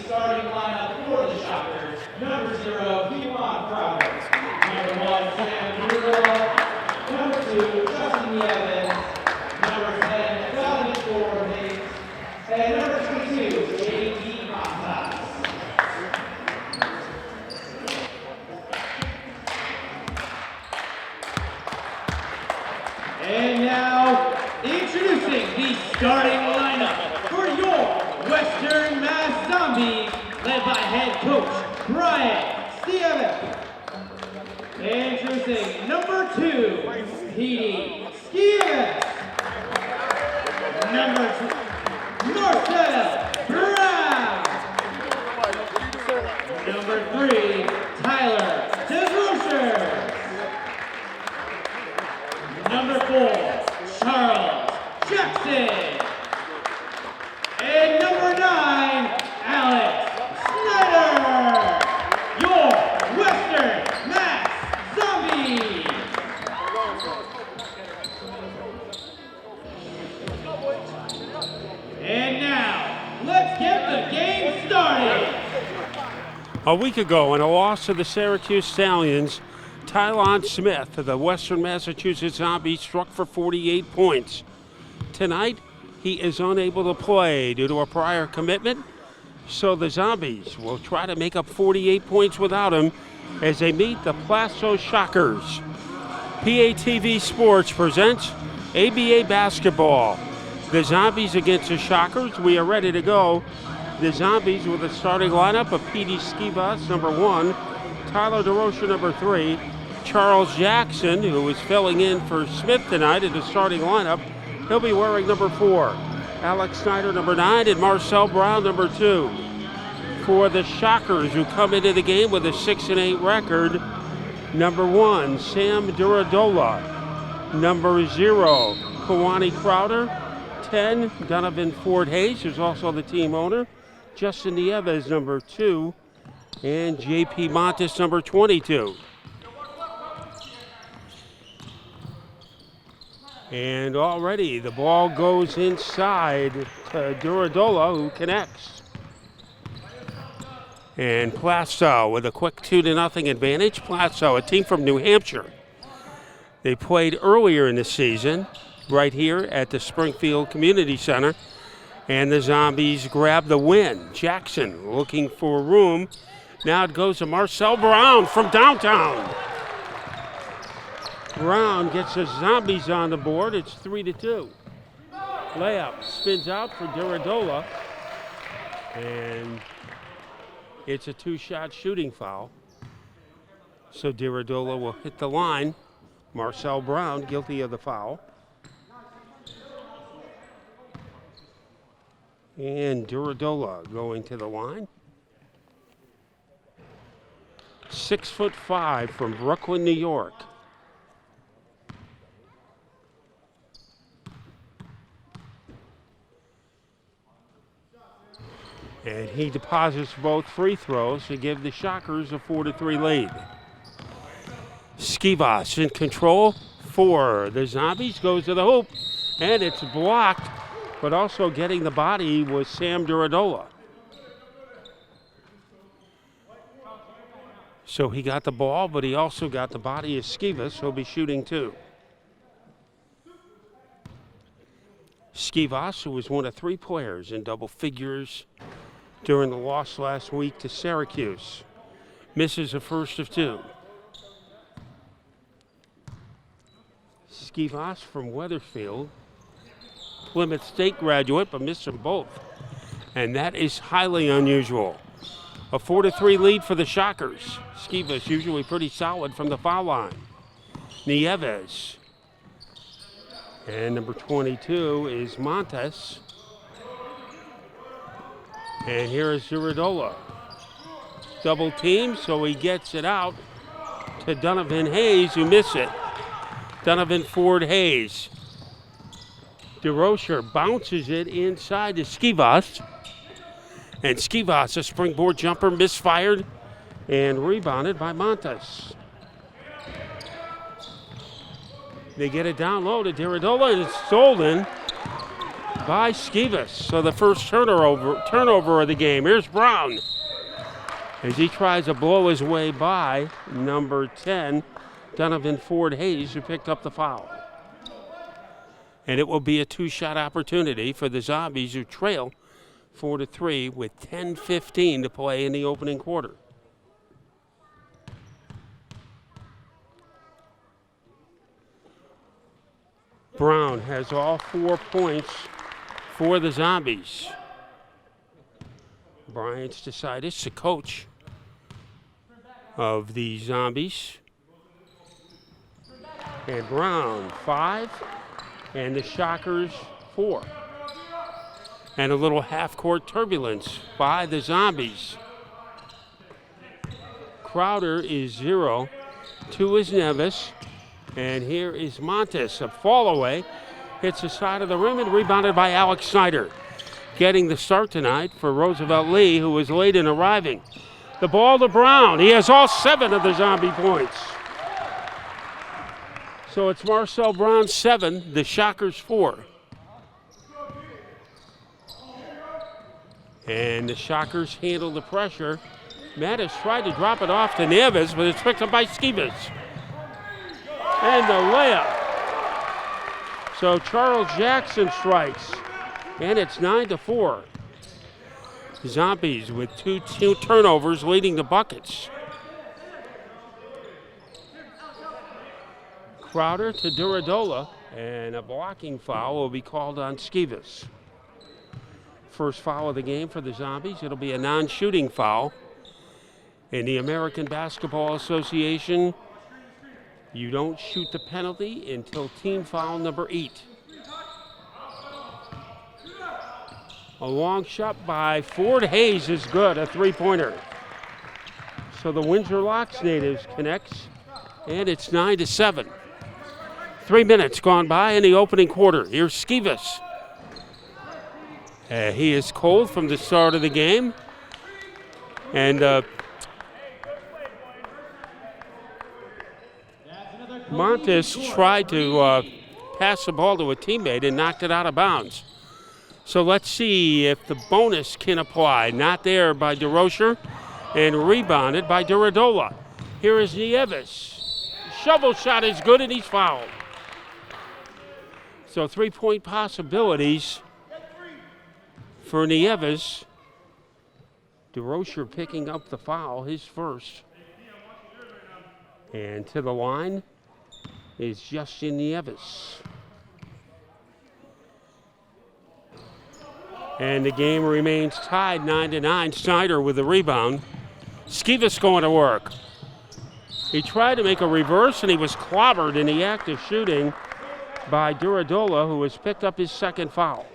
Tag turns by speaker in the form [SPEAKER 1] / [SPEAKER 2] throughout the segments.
[SPEAKER 1] starting lineup for the Shockers. Number 0, Kewan Crowder. Number 1, Sam Brutal. Number 2, Justin Evans. Number 10, Dominic Ford. And number 22, J.D. Montas. And now, introducing the starting lineup for your Western Mass Zombies, led by head coach Brian Stevens. Introducing number 2, Petey Stevens. Number 2, Marcel Brown. Number 3, Tyler DeRocher. Number 4, Charles Jackson. And number 9, Alex Snyder. Your Western Mass Zombies. And now, let's get the game started.
[SPEAKER 2] A week ago, in a loss to the Syracuse Stallions, Tylon Smith of the Western Massachusetts Zombies struck for 48 points. Tonight, he is unable to play due to a prior commitment, so the Zombies will try to make up 48 points without him as they meet the Plaistow Shockers. PATV Sports presents ABA basketball. The Zombies against the Shockers. We are ready to go. The Zombies with a starting lineup of Petey Skivas, number 1, Tyler DeRocher, number 3, Charles Jackson, who is filling in for Smith tonight in the starting lineup. He'll be wearing number 4. Alex Snyder, number 9, and Marcel Brown, number 2. For the Shockers, who come into the game with a 6-8 record, number 1, Sam Duradola. Number 0, Kawani Crowder. 10, Donovan Ford Hayes, who's also the team owner. Justin Nieves, number 2. And J.P. Montes, number 22. And already the ball goes inside to Duradola, who connects. And Plaistow with a quick 2-0 advantage. Plaistow, a team from New Hampshire. They played earlier in the season right here at the Springfield Community Center, and the Zombies grab the win. Jackson looking for room. Now it goes to Marcel Brown from downtown. Brown gets the Zombies on the board. It's 3-2. Layup spins out for Duradola, and it's a 2-shot shooting foul. So Duradola will hit the line. Marcel Brown guilty of the foul. And Duradola going to the line. 6'5" from Brooklyn, New York. And he deposits both free throws to give the Shockers a 4-3 lead. Skivas in control for the Zombies, goes to the hoop, and it's blocked, but also getting the body was Sam Duradola. So he got the ball, but he also got the body of Skivas, who'll be shooting 2. Skivas, who was one of 3 players in double figures during the loss last week to Syracuse, misses a first of 2. Skivas from Weatherfield, Plymouth State graduate, but missed them both. And that is highly unusual. A 4-3 lead for the Shockers. Skivas usually pretty solid from the foul line. Nieves. And number 22 is Montes. And here is Duradola. Double team, so he gets it out to Donovan Hayes, who missed it. Donovan Ford Hayes. DeRocher bounces it inside to Skivas. And Skivas, a springboard jumper, misfired and rebounded by Montes. They get it down low to Duradola, and it's stolen. by Skivas. So the first turnover of the game. Here's Brown as he tries to blow his way by number 10, Donovan Ford Hayes, who picked up the foul. And it will be a two-shot opportunity for the Zombies, who trail 4-3 with 10:15 to play in the opening quarter. Brown has all 4 points for the Zombies. Brian Stasitis, the coach of the Zombies. And Brown, 5, and the Shockers, 4. And a little half-court turbulence by the Zombies. Crowder is 0. 2 is Nevis. And here is Montes, a fall away. Hits the side of the rim and rebounded by Alex Snyder. Getting the start tonight for Roosevelt Lee, who was late in arriving. The ball to Brown. He has all 7 of the Zombie points. So it's Marcel Brown 7, the Shockers 4. And the Shockers handle the pressure. Mattis tried to drop it off to Neves, but it's picked up by Skivas. And the layup. So Charles Jackson strikes. And it's 9-4. Zombies with two turnovers leading to buckets. Crowder to Duradola, and a blocking foul will be called on Skivas. First foul of the game for the Zombies. It'll be a non-shooting foul. In the American Basketball Association, you don't shoot the penalty until team foul number 8. A long shot by Ford Hayes is good, a three-pointer. So the Windsor Locks natives connects, and it's 9-7. 3 minutes gone by in the opening quarter. Here's Skivas. He is cold from the start of the game. And Montes tried to pass the ball to a teammate and knocked it out of bounds. So let's see if the bonus can apply. Not there by DeRocher, and rebounded by Duradola. Here is Nieves. Shovel shot is good, and he's fouled. So 3-point possibilities for Nieves. DeRocher picking up the foul, his first. And to the line is Justin Nieves. And the game remains tied 9-9. Snyder with the rebound. Skivas going to work. He tried to make a reverse, and he was clobbered in the act of shooting by Duradola, who has picked up his second foul.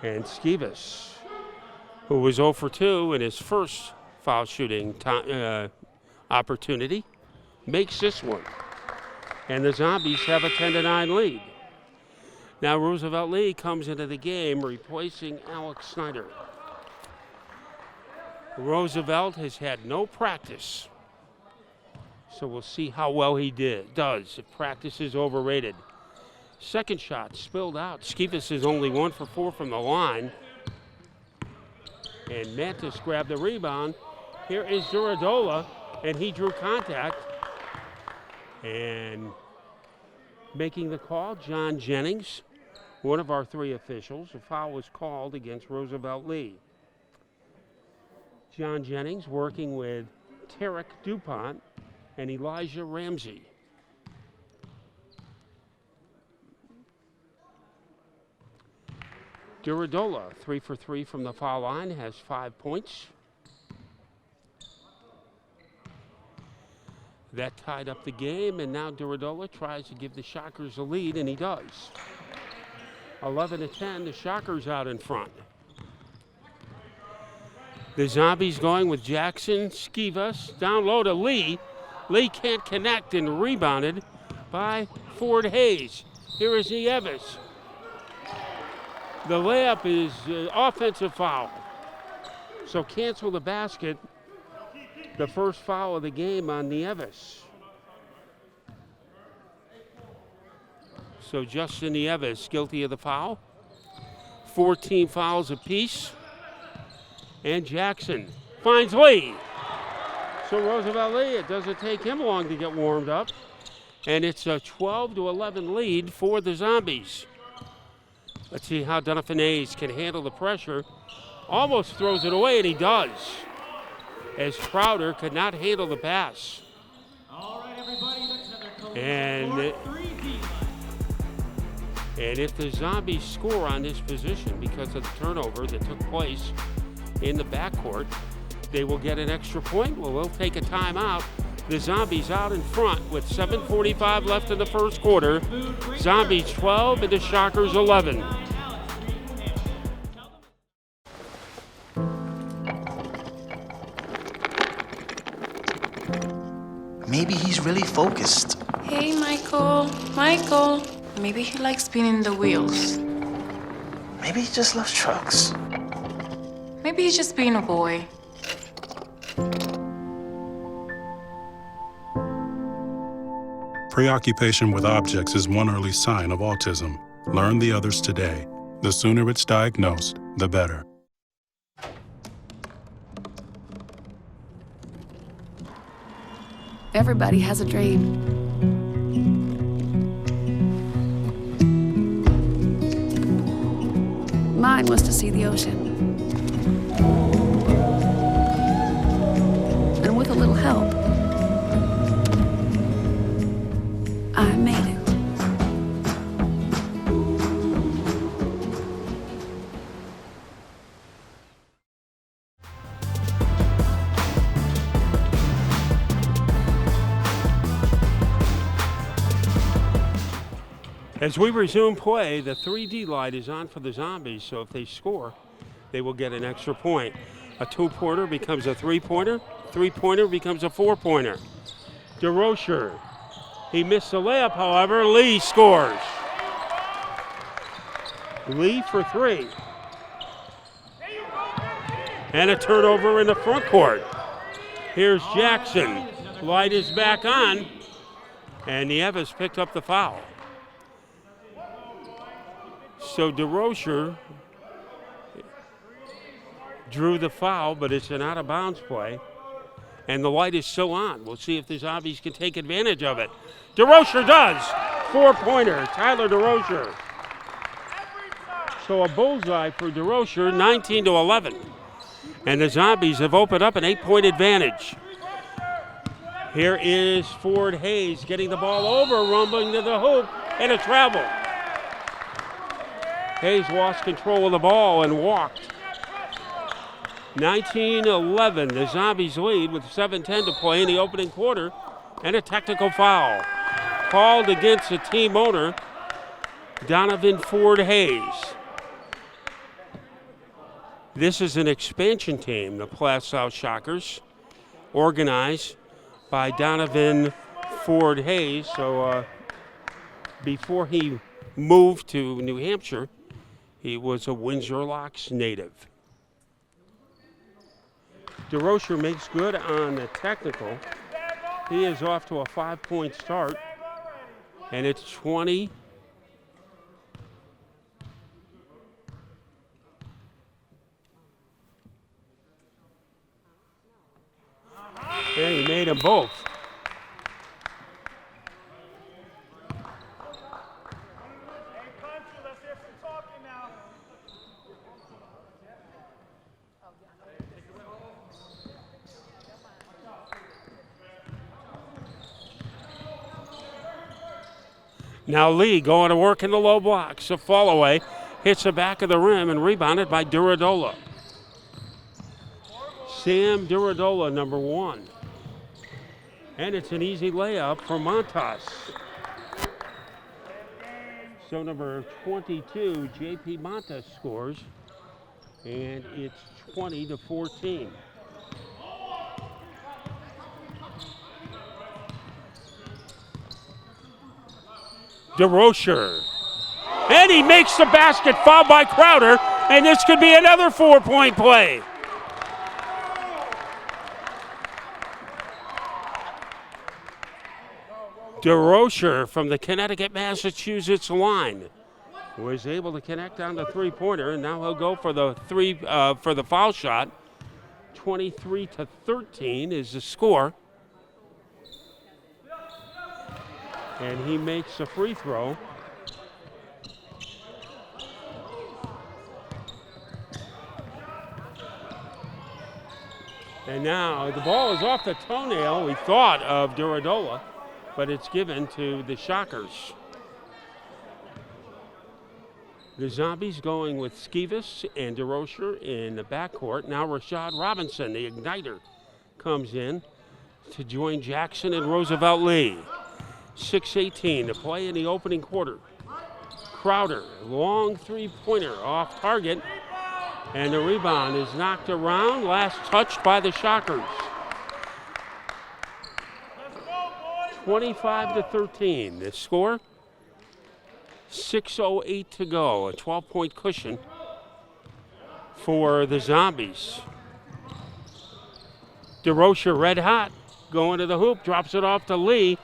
[SPEAKER 2] And Skivas, who was 0 for 2 in his first foul shooting opportunity, makes this one. And the Zombies have a 10-9 lead. Now Roosevelt Lee comes into the game replacing Alex Snyder. Roosevelt has had no practice, so we'll see how well he does if practice is overrated. Second shot spilled out. Skivas is only 1 for 4 from the line. And Mantis grabbed the rebound. Here is Duradola, and he drew contact. And making the call, John Jennings, one of our 3 officials. A foul was called against Roosevelt Lee. John Jennings working with Tarek DuPont and Elijah Ramsey. Duradola, 3 for 3 from the foul line, has 5 points. That tied up the game, and now Duradola tries to give the Shockers a lead, and he does. 11-10, the Shockers out in front. The Zombies going with Jackson, Skivas, down low to Lee. Lee can't connect, and rebounded by Ford Hayes. Here is Nieves. The layup is offensive foul. So cancel the basket. The first foul of the game on Nieves. So Justin Nieves guilty of the foul. 14 fouls apiece. And Jackson finds Lee. So Roosevelt Lee, it doesn't take him long to get warmed up. And it's a 12-11 lead for the Zombies. Let's see how Donovan Hayes can handle the pressure. Almost throws it away, and he does, as Crowder could not handle the pass.
[SPEAKER 1] All right, everybody, that's another
[SPEAKER 2] And if the Zombies score on this position because of the turnover that took place in the backcourt, they will get an extra point. Well, we'll take a timeout. The Zombies out in front with 7:45 left in the first quarter. Zombies 12 and the Shockers 11.
[SPEAKER 3] Maybe he's really focused.
[SPEAKER 4] Hey, Michael. Michael. Maybe he likes spinning the wheels.
[SPEAKER 3] Maybe he just loves trucks.
[SPEAKER 4] Maybe he's just being a boy.
[SPEAKER 5] Preoccupation with objects is one early sign of autism. Learn the others today. The sooner it's diagnosed, the better.
[SPEAKER 6] Everybody has a dream. Mine was to see the ocean. And with a little help, I made it.
[SPEAKER 2] As we resume play, the 3D light is on for the Zombies, so if they score, they will get an extra point. A two-pointer becomes a three-pointer. Three-pointer becomes a four-pointer. DeRocher. He missed the layup, however. Lee scores. Lee for three. And a turnover in the front court. Here's Jackson. Light is back on. And Nieves picked up the foul. So DeRocher drew the foul, but it's an out-of-bounds play. And the light is still on. We'll see if the Zombies can take advantage of it. DeRocher does. Four-pointer, Tyler DeRocher. So a bullseye for DeRocher, 19-11. And the Zombies have opened up an 8-point advantage. Here is Ford Hayes getting the ball over, rumbling to the hoop, and a travel. Hayes lost control of the ball and walked. 19-11, the Zombies lead with 7:10 to play in the opening quarter, and a technical foul called against the team owner, Donovan Ford Hayes. This is an expansion team, the Plaistow Shockers, organized by Donovan Ford Hayes. So before he moved to New Hampshire, he was a Windsor Locks native. DeRocher makes good on the technical. He is off to a 5-point start, and it's 20. Yeah, he made them both. Now Lee going to work in the low blocks. A fall away, hits the back of the rim and rebounded by Duradola. Sam Duradola, number 1. And it's an easy layup for Montas. So number 22, JP Montas scores, and it's 20-14. DeRocher. And he makes the basket, fouled by Crowder, and this could be another 4-point play. DeRocher from the Connecticut-Massachusetts line was able to connect on the three-pointer, and now he'll go for the foul shot. 23-13 is the score. And he makes a free throw. And now the ball is off the toenail, we thought, of Duradola, but it's given to the Shockers. The Zombies going with Skivas and DeRocher in the backcourt. Now Rashad Robinson, the igniter, comes in to join Jackson and Roosevelt Lee. 6:18 to play in the opening quarter. Crowder, long three-pointer off target, and the rebound is knocked around, last touched by the Shockers. 25-13, the score. 6:08 to go, a 12-point cushion for the Zombies. DeRocher red hot, going to the hoop, drops it off to Lee.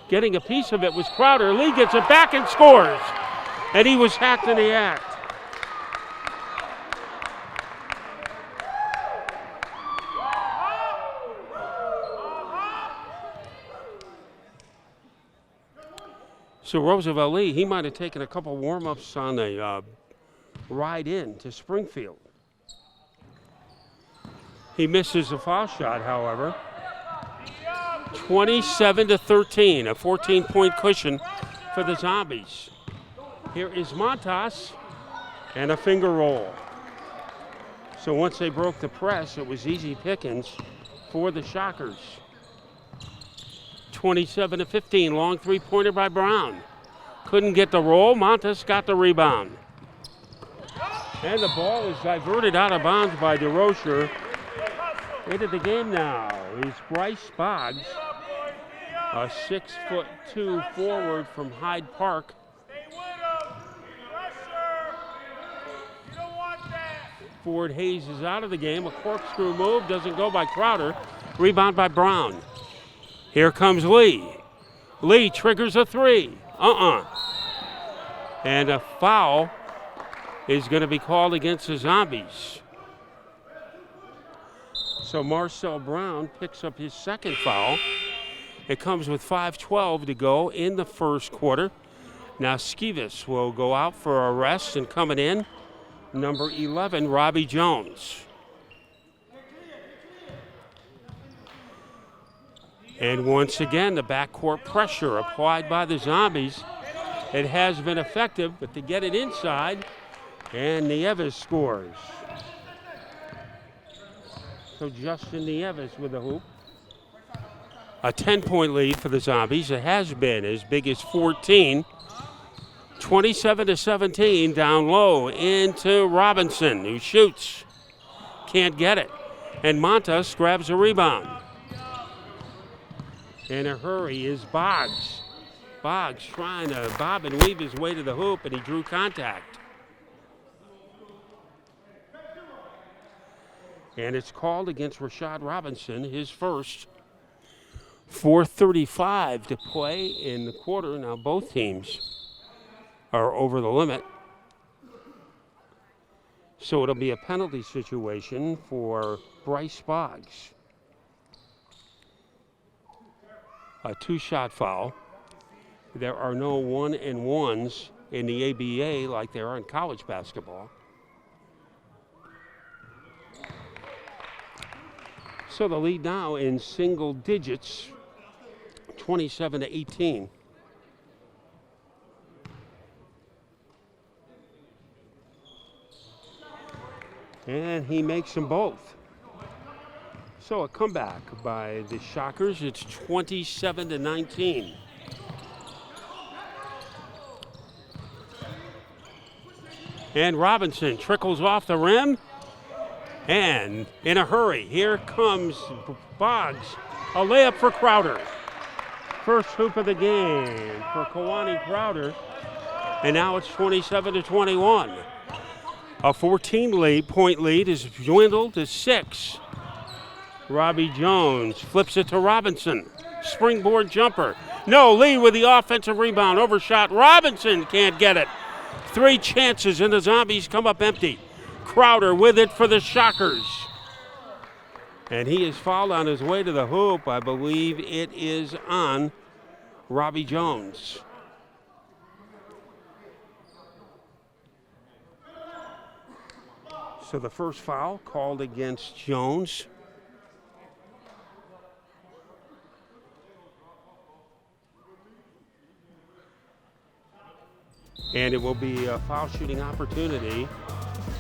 [SPEAKER 2] Getting a piece of it was Crowder. Lee gets it back and scores. And he was hacked in the act. So Roosevelt Lee, he might have taken a couple warm-ups on the ride in to Springfield. He misses a foul shot, however. 27-13, a 14-point cushion for the Zombies. Here is Montas and a finger roll. So once they broke the press, it was easy pickings for the Shockers. 27-15, long three-pointer by Brown. Couldn't get the roll, Montas got the rebound. And the ball is diverted out of bounds by DeRocher. Into the game now is Bryce Boggs, a 6'2" forward from Hyde Park. Ford Hayes is out of the game. A corkscrew move doesn't go by Crowder. Rebound by Brown. Here comes Lee. Lee triggers a three. And a foul is going to be called against the Zombies. So Marcel Brown picks up his second foul. It comes with 5:12 to go in the first quarter. Now Skivas will go out for a rest, and coming in, number 11, Robbie Jones. And once again, the backcourt pressure applied by the Zombies. It has been effective, but to get it inside, and Nieves scores. So Justin Nieves with a hoop. A 10-point lead for the Zombies. It has been as big as 14. 27-17 down low into Robinson, who shoots. Can't get it. And Montas grabs a rebound. In a hurry is Boggs. Boggs trying to bob and weave his way to the hoop, and he drew contact. And it's called against Rashad Robinson, his first. 4:35 to play in the quarter. Now both teams are over the limit. So it'll be a penalty situation for Bryce Boggs. A two-shot foul. There are no 1-and-1s in the ABA like there are in college basketball. So the lead now in single digits, 27-18. And he makes them both. So a comeback by the Shockers. It's 27-19. And Robinson trickles off the rim. And in a hurry, here comes Boggs. A layup for Crowder. First hoop of the game for Kawani Crowder. And now it's 27-21. A 14-point lead is dwindled to 6. Robbie Jones flips it to Robinson. Springboard jumper. No, Lee with the offensive rebound. Overshot. Robinson can't get it. 3 chances, and the Zombies come up empty. Crowder with it for the Shockers. And he is fouled on his way to the hoop. I believe it is on Robbie Jones. So the first foul called against Jones. And it will be a foul shooting opportunity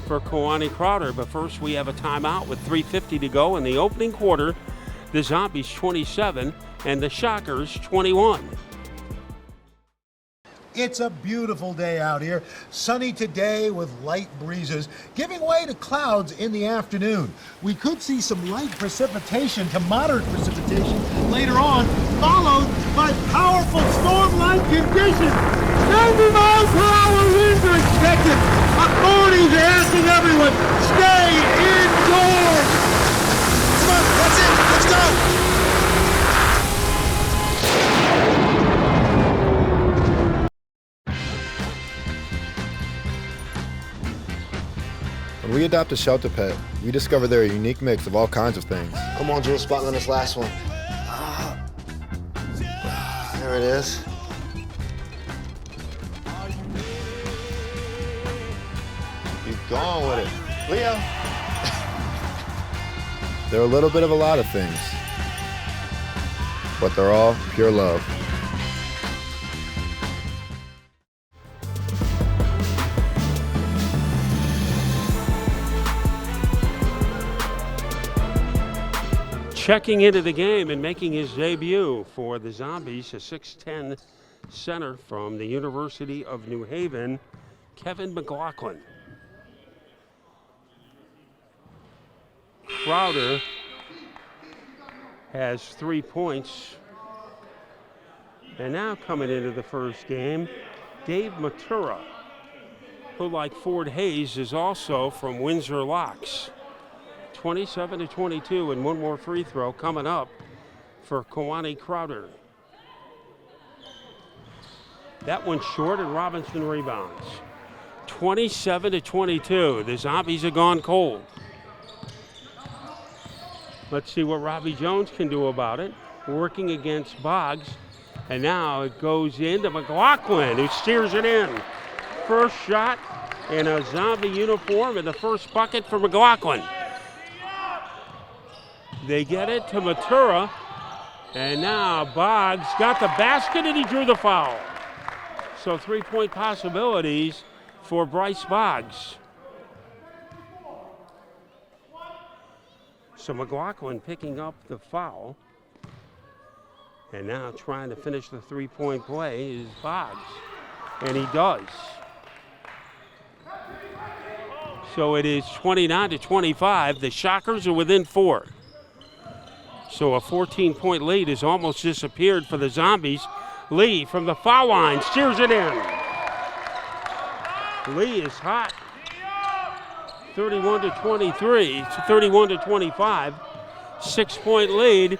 [SPEAKER 2] for Kawani Crowder. But first we have a timeout with 3:50 to go in the opening quarter. The Zombies 27 and the Shockers 21.
[SPEAKER 7] It's a beautiful day out here. Sunny today with light breezes, giving way to clouds in the afternoon. We could see some light precipitation to moderate precipitation later on, followed by powerful storm-like conditions. 90 miles per hour winds are expected. Authorities are asking everyone, stay indoors.
[SPEAKER 3] Come on, that's it. Let's go.
[SPEAKER 8] When we adopt a shelter pet, we discover they're a unique mix of all kinds of things.
[SPEAKER 9] Come on, Jules, spot on this last one. There it is. Keep going with it. Leo.
[SPEAKER 8] They're a little bit of a lot of things, but they're all pure love.
[SPEAKER 2] Checking into the game and making his debut for the Zombies, a 6'10" center from the University of New Haven, Kevin McLaughlin. Crowder has 3 points. And now coming into the first game, Dave Matura, who like Ford Hayes is also from Windsor Locks. 27-22, and one more free throw coming up for Kawani Crowder. That one's short, and Robinson rebounds. 27-22. The Zombies have gone cold. Let's see what Robbie Jones can do about it. Working against Boggs, and now it goes into McLaughlin, who steers it in. First shot in a Zombie uniform, and the first bucket for McLaughlin. They get it to Matura, and now Boggs got the basket and he drew the foul. So 3-point possibilities for Bryce Boggs. So McLaughlin picking up the foul, and now trying to finish the 3-point play is Boggs, and he does. So it is 29-25. The Shockers are within 4. So a 14-point lead has almost disappeared for the Zombies. Lee from the foul line steers it in. Lee is hot. 31-23, 31-25. 6-point lead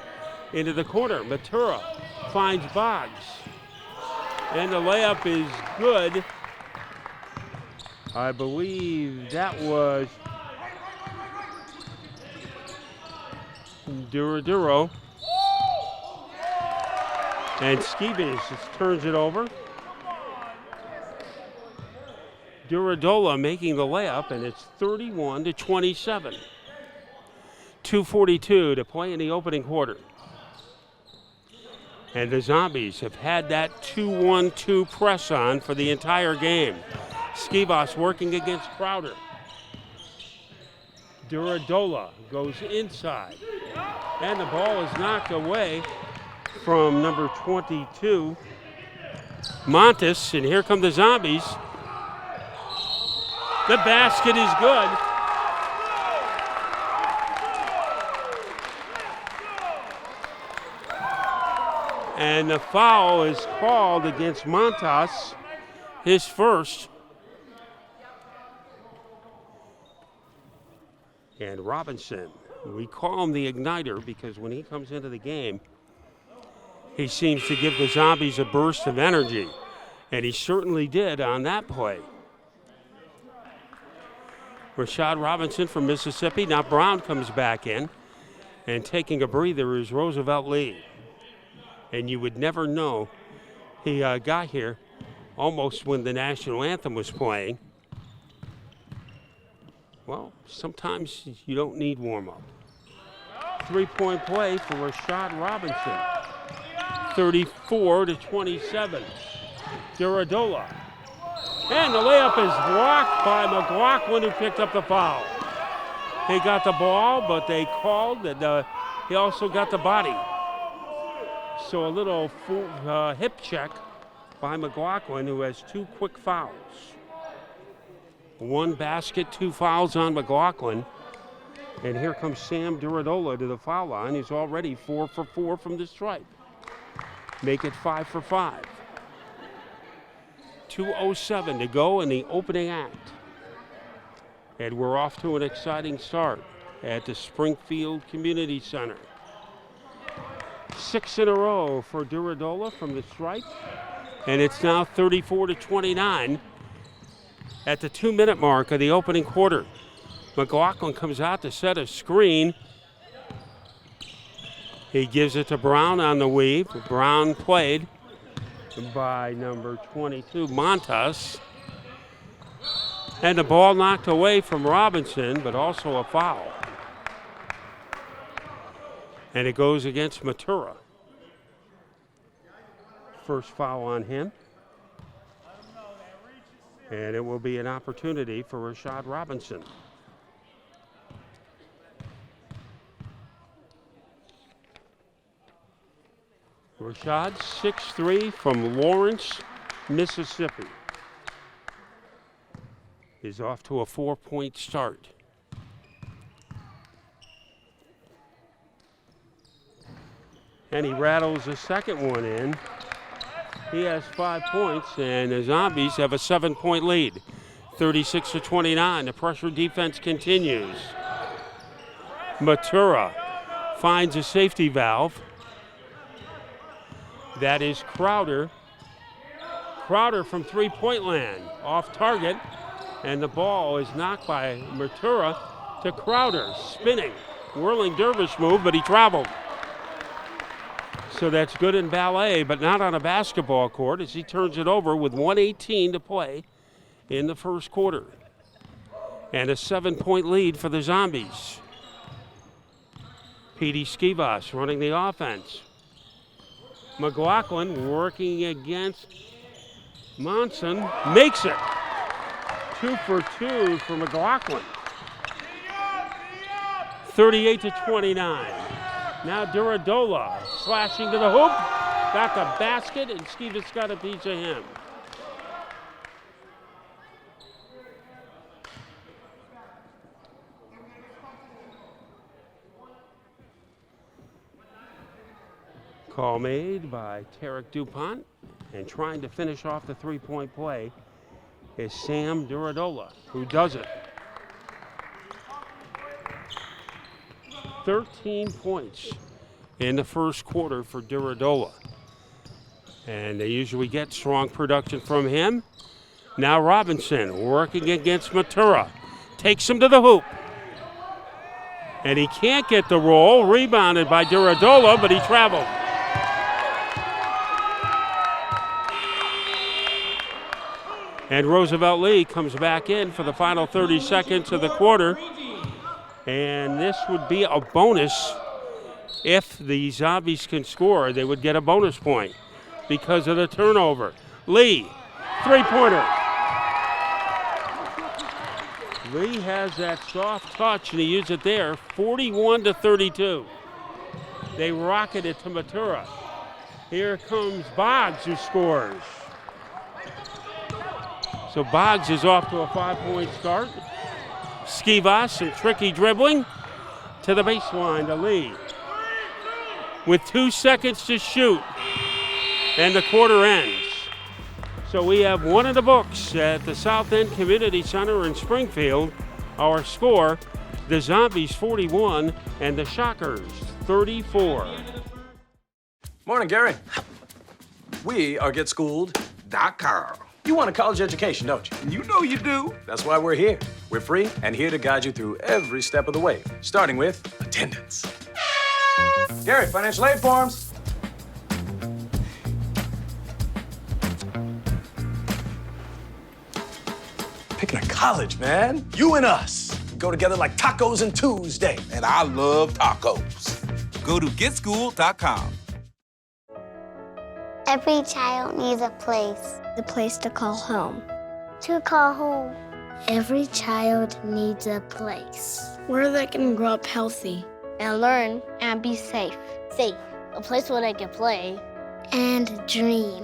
[SPEAKER 2] into the corner. Matura finds Boggs. And the layup is good. I believe that was Duro. And Skibis just turns it over. Duradola making the layup, and it's 31-27. 2:42 to play in the opening quarter. And the Zombies have had that 2-1-2 press on for the entire game. Skibas working against Crowder. Duradola goes inside. And the ball is knocked away from number 22, Montes. And here come the Zombies. The basket is good. And the foul is called against Montes, his first. And Robinson, we call him the igniter because when he comes into the game, he seems to give the Zombies a burst of energy, and he certainly did on that play. Rashad Robinson from Mississippi. Now Brown comes back in, and taking a breather is Roosevelt Lee. And you would never know he got here almost when the national anthem was playing. Well, sometimes you don't need warm-up. 3-point play for Rashad Robinson. 34-27. Duradola. And the layup is blocked by McLaughlin, who picked up the foul. He got the ball, but they called that he also got the body. So a little hip check by McLaughlin, who has 2 quick fouls. 1 basket, 2 fouls on McLaughlin. And here comes Sam Duradola to the foul line. He's already 4 for 4 from the stripe. Make it 5 for 5. 2:07 to go in the opening act. And we're off to an exciting start at the Springfield Community Center. 6 in a row for Duradola from the stripe. And it's now 34-29 at the 2-minute mark of the opening quarter. McLaughlin comes out to set a screen. He gives it to Brown on the weave. Brown played by number 22, Montas. And the ball knocked away from Robinson, but also a foul. And it goes against Matura. First foul on him. And it will be an opportunity for Rashad Robinson. Rashad, 6'3", from Lawrence, Mississippi, is off to a 4-point start. And he rattles the second one in. He has 5 points, and the Zombies have a 7-point lead. 36-29. The pressure defense continues. Matura finds a safety valve. That is Crowder. Crowder from 3-point land, off target, and the ball is knocked by Matura to Crowder, spinning, whirling dervish move, but he traveled. So that's good in ballet, but not on a basketball court, as he turns it over with 1:18 to play in the first quarter. And a 7-point lead for the Zombies. Petey Skivas running the offense. McLaughlin working against Monson, makes it. 2 for 2 for McLaughlin. 38-29. Now Duradola slashing to the hoop, got the basket, and Skivas got a piece of him. Call made by Tarek DuPont, and trying to finish off the 3-point play is Sam Duradola, who does it. 13 points in the first quarter for Duradola. And they usually get strong production from him. Now Robinson working against Matura. Takes him to the hoop. And he can't get the roll. Rebounded by Duradola, but he traveled. And Roosevelt Lee comes back in for the final 30 seconds of the quarter. And this would be a bonus. If the Zombies can score, they would get a bonus point because of the turnover. Lee, 3-pointer. Lee has that soft touch, and he used it there, 41-32. They rocket it to Matura. Here comes Boggs, who scores. So Boggs is off to a 5-point start. Skivas, some tricky dribbling to the baseline to Lee. With 2 seconds to shoot, and the quarter ends. So we have one in the books at the South End Community Center in Springfield. Our score, the Zombies 41 and the Shockers 34.
[SPEAKER 10] Morning, Gary. We are GetSchooled.com. You want a college education, don't you? You know you do. That's why we're here. We're free and here to guide you through every step of the way, starting with attendance. Gary, financial aid forms. Picking a college, man. You and us. We go together like tacos and Tuesday.
[SPEAKER 3] And I love tacos. Go to GetSchooled.com.
[SPEAKER 11] Every child needs a place to call home. To call home. Every child needs a place
[SPEAKER 4] Where they can grow up healthy.
[SPEAKER 11] and learn and be safe. Safe, a place where they can play and dream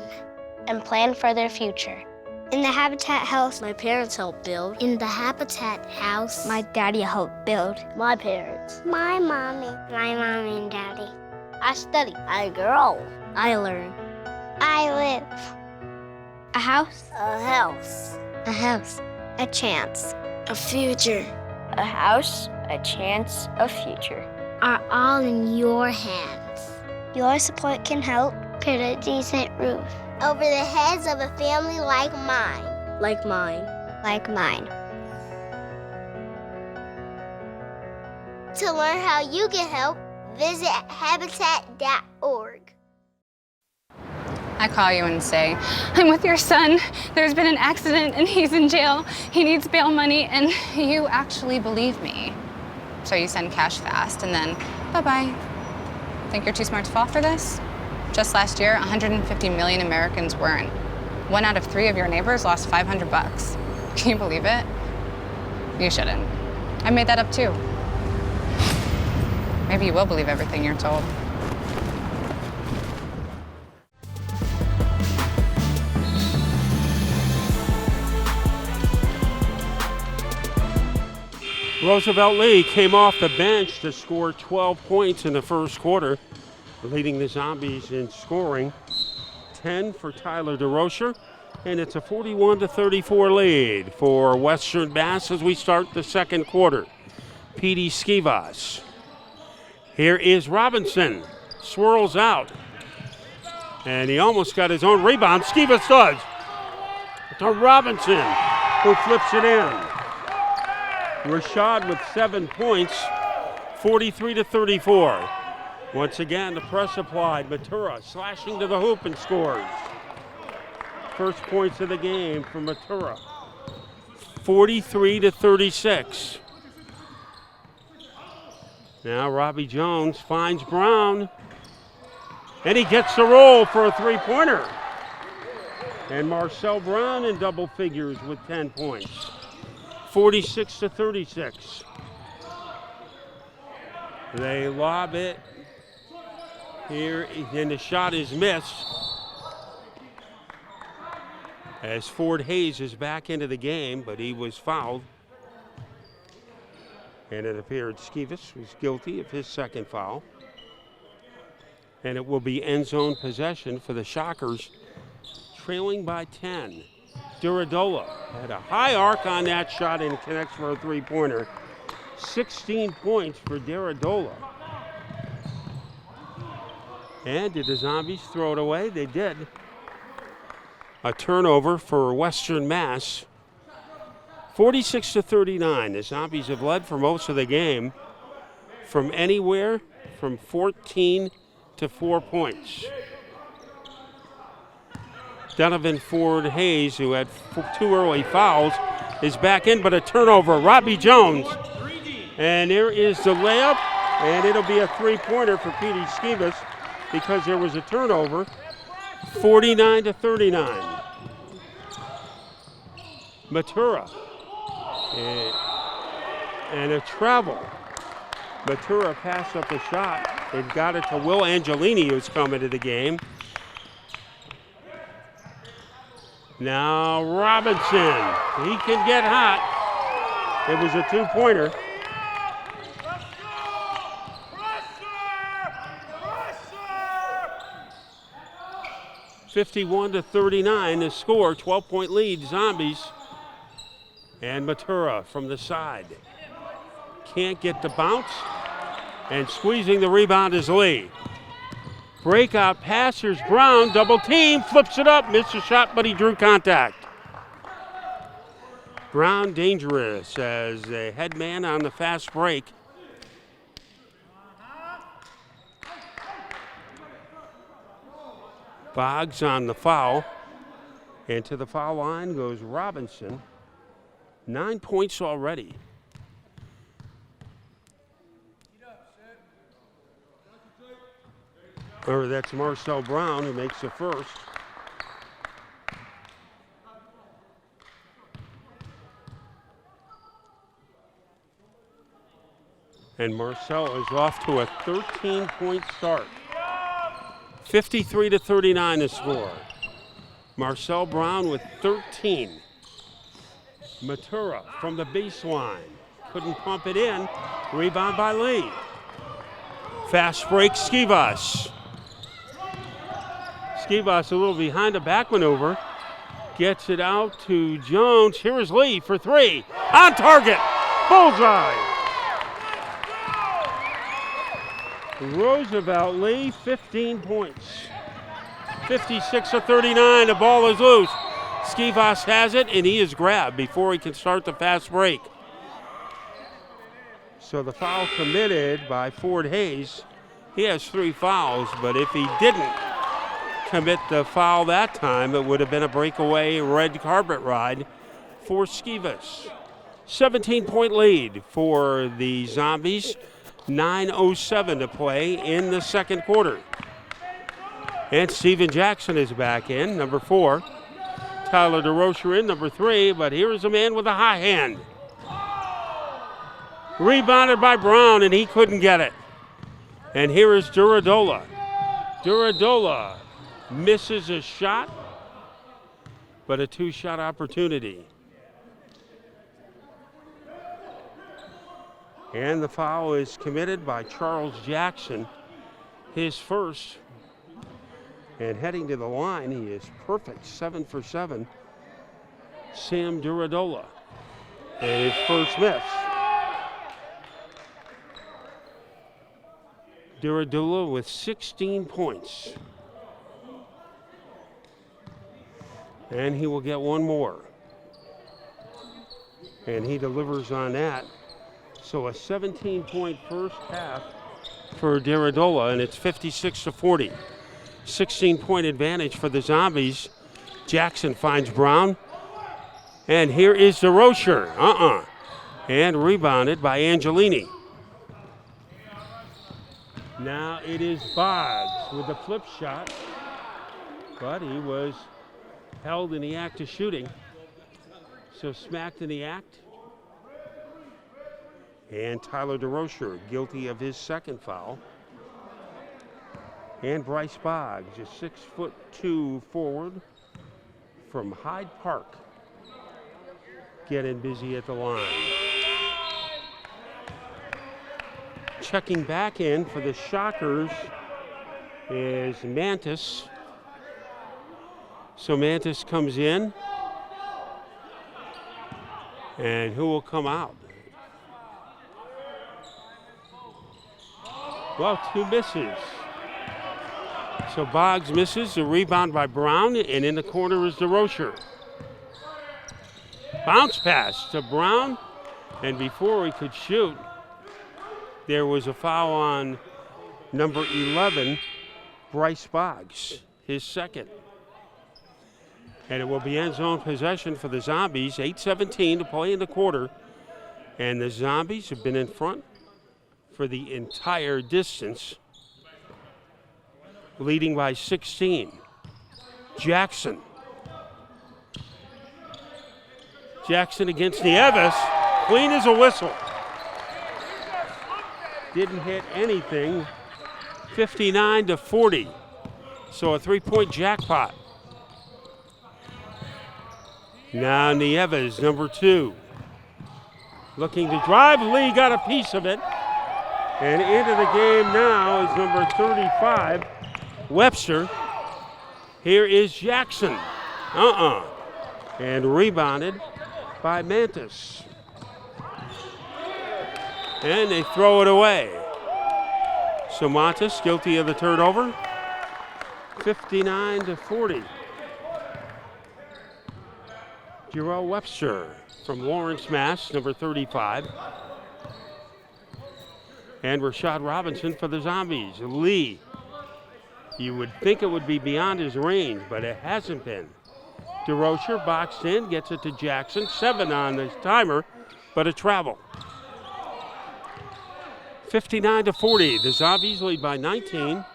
[SPEAKER 11] and plan for their future. In the Habitat house, my parents helped build. In the Habitat house, my daddy helped build. My parents. My mommy and daddy. I study. I grow. I learn. I live. A house. A house. A house. A chance.
[SPEAKER 4] A future.
[SPEAKER 11] A house, a chance, a future are all in your hands. Your support can help put a decent roof over the heads of a family like mine.
[SPEAKER 4] Like mine.
[SPEAKER 11] Like mine. To learn how you can help, visit habitat.org.
[SPEAKER 12] I call you and say, I'm with your son. There's been an accident and he's in jail. He needs bail money, and you actually believe me. So you send cash fast and then bye-bye. Think you're too smart to fall for this? Just last year, 150 million Americans weren't. 1 out of 3 of your neighbors lost $500. Can you believe it? You shouldn't. I made that up too. Maybe you will believe everything you're told.
[SPEAKER 2] Roosevelt Lee came off the bench to score 12 points in the first quarter, leading the Zombies in scoring. 10 for Tyler DeRocher, and it's a 41-34 lead for Western Mass as we start the second quarter. Petey Skivas. Here is Robinson. Swirls out. And he almost got his own rebound. Skivas does. To Robinson, who flips it in. Rashad with 7 points, 43-34. Once again, the press applied. Matura slashing to the hoop and scores. First points of the game for Matura. 43-36. Now Robbie Jones finds Brown. And he gets the roll for a three-pointer. And Marcel Brown in double figures with 10 points. 46-36. They lob it here, and the shot is missed. As Ford Hayes is back into the game, but he was fouled. And it appeared Skivas was guilty of his second foul. And it will be end zone possession for the Shockers, trailing by 10. Duradola had a high arc on that shot and connects for a three-pointer. 16 points for Duradola. And did the Zombies throw it away? They did. A turnover for Western Mass. 46-39. The Zombies have led for most of the game from anywhere from 14 to 4 points. Donovan Ford Hayes, who had 2 early fouls, is back in, but a turnover. Robbie Jones. And there is the layup, and it'll be a three-pointer for Petey Skivas because there was a turnover. 49-39. Matura. And a travel. Matura passed up the shot and got it to Will Angelini, who's come into the game. Now Robinson, he can get hot. It was a two-pointer. (51-39) the score, 12-point lead, Zombies. And Matura from the side. Can't get the bounce. And squeezing the rebound is Lee. Breakout passers, Brown, double team, flips it up, missed a shot, but he drew contact. Brown dangerous as a head man on the fast break. Boggs on the foul. And to the foul line goes Robinson. 9 points already. Or that's Marcel Brown who makes the first. And Marcel is off to a 13-point start. 53-39 the score. Marcel Brown with 13. Matura from the baseline. Couldn't pump it in. Rebound by Lee. Fast break, Skivas. Skivas a little behind the back maneuver. Gets it out to Jones. Here is Lee for three. On target. Bullseye. Roosevelt Lee, 15 points. 56-39, the ball is loose. Skivas has it, and he is grabbed before he can start the fast break. So the foul committed by Ford Hayes. He has 3 fouls, but if he didn't commit the foul that time, it would have been a breakaway red carpet ride for Skivas. 17-point lead for the Zombies. 9:07 to play in the second quarter. And Steven Jackson is back in, number 4. Tyler DeRocher in, number 3, but here is a man with a high hand. Rebounded by Brown, and he couldn't get it. And here is Duradola. Duradola misses a shot, but a 2-shot opportunity. And the foul is committed by Charles Jackson, his first. And heading to the line, he is perfect, 7 for 7. Sam Duradola, and his first miss. Duradola with 16 points. And he will get one more. And he delivers on that. So a 17-point first half for Duradola, and it's 56-40. 16-point advantage for the Zombies. Jackson finds Brown. And here is DeRocher. And rebounded by Angelini. Now it is Boggs with the flip shot. But he was held in the act of shooting. So smacked in the act. And Tyler DeRocher guilty of his second foul. And Bryce Boggs, a 6'2" forward from Hyde Park, getting busy at the line. Checking back in for the Shockers is Mantis. So Mantis comes in. And who will come out? Well, 2 misses. So Boggs misses, a rebound by Brown, and in the corner is DeRocher. Bounce pass to Brown, and before he could shoot, there was a foul on number 11, Bryce Boggs, his second. And it will be end zone possession for the Zombies, 8:17 to play in the quarter. And the Zombies have been in front for the entire distance, leading by 16. Jackson. Jackson against Nieves, clean as a whistle. Didn't hit anything, 59-40. So a 3-point jackpot. Now Nieves, number 2. Looking to drive, Lee got a piece of it. And into the game now is number 35, Webster. Here is Jackson. And rebounded by Mantis. And they throw it away. So Mantis guilty of the turnover. 59-40. Jarrell Webster from Lawrence, Mass., number 35. And Rashad Robinson for the Zombies. Lee, you would think it would be beyond his range, but it hasn't been. DeRocher boxed in, gets it to Jackson. 7 on the timer, but a travel. 59-40. The Zombies lead by 19.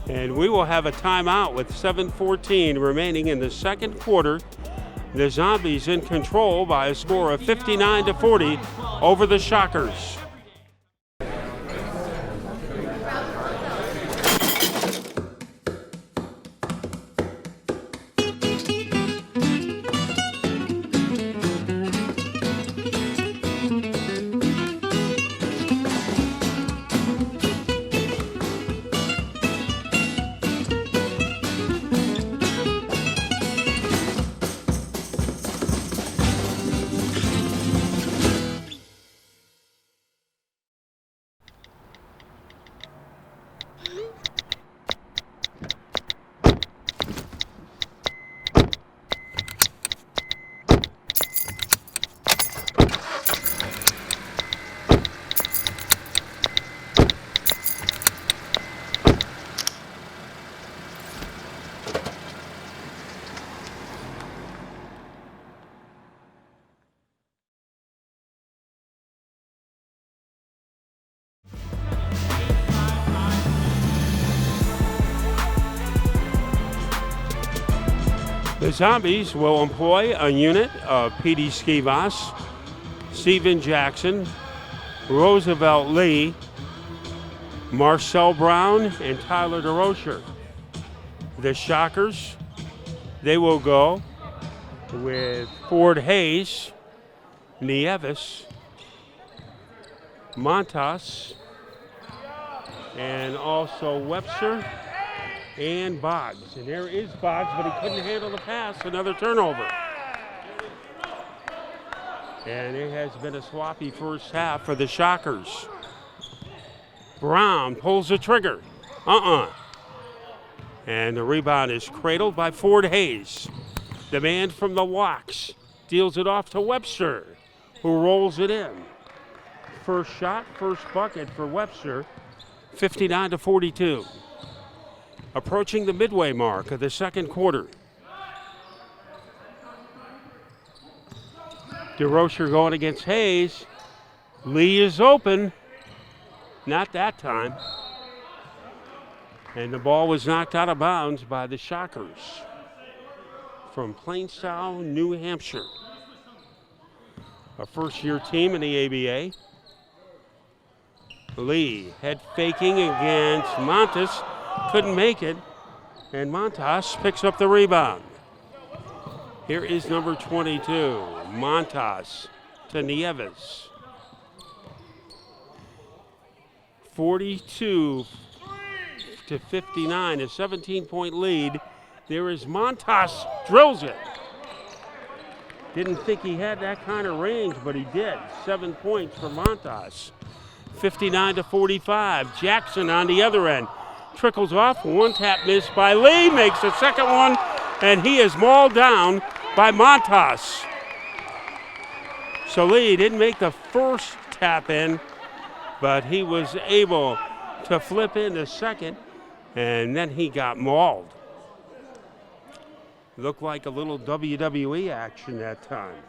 [SPEAKER 2] And we will have a timeout with 7:14 remaining in the second quarter. The Zombies in control by a score of 59-40 over the Shockers. The Zombies will employ a unit of Petey Skivas, Steven Jackson, Roosevelt Lee, Marcel Brown, and Tyler DeRocher. The Shockers, they will go with Ford Hayes, Nieves, Montas, and also Webster and Boggs. And there is Boggs, but he couldn't handle the pass. Another turnover. And it has been a sloppy first half for the Shockers. Brown pulls the trigger. And the rebound is cradled by Ford Hayes. The man from the Locks deals it off to Webster, who rolls it in. First shot, first bucket for Webster, 59-42. Approaching the midway mark of the second quarter. DeRocher going against Hayes. Lee is open. Not that time. And the ball was knocked out of bounds by the Shockers from Plaistow, New Hampshire. A first-year team in the ABA. Lee head faking against Montas. Couldn't make it, and Montas picks up the rebound. Here is number 22, Montas to Nieves. 42-59, a 17-point lead. There is Montas, drills it. Didn't think he had that kind of range, but he did. 7 points for Montas. 59-45, Jackson on the other end. Trickles off, one tap miss by Lee, makes the second one, and he is mauled down by Montas. So Lee didn't make the first tap in, but he was able to flip in the second, and then he got mauled. Looked like a little WWE action that time.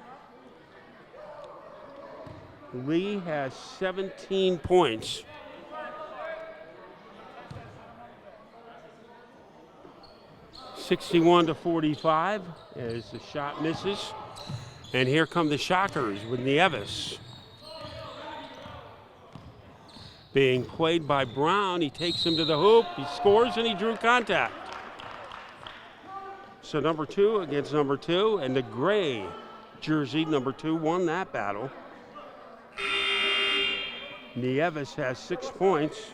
[SPEAKER 2] Lee has 17 points. (61-45) as the shot misses. And here come the Shockers with Nieves. Being played by Brown, he takes him to the hoop, he scores, and he drew contact. So number 2 against number 2, and the gray jersey, number 2, won that battle. Nieves has 6 points.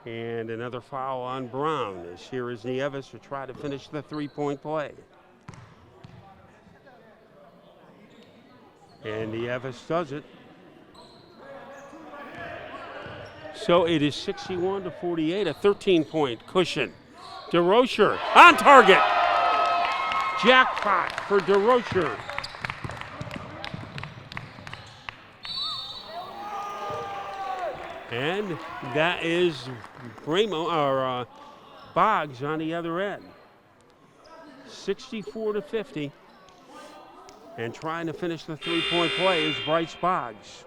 [SPEAKER 2] And another foul on Brown, as here is Nieves to try to finish the three-point play. And Nieves does it. So it is 61-48, a 13-point cushion. DeRocher on target. Jackpot for DeRocher. And that is Boggs on the other end. 64-50. And trying to finish the three-point play is Bryce Boggs,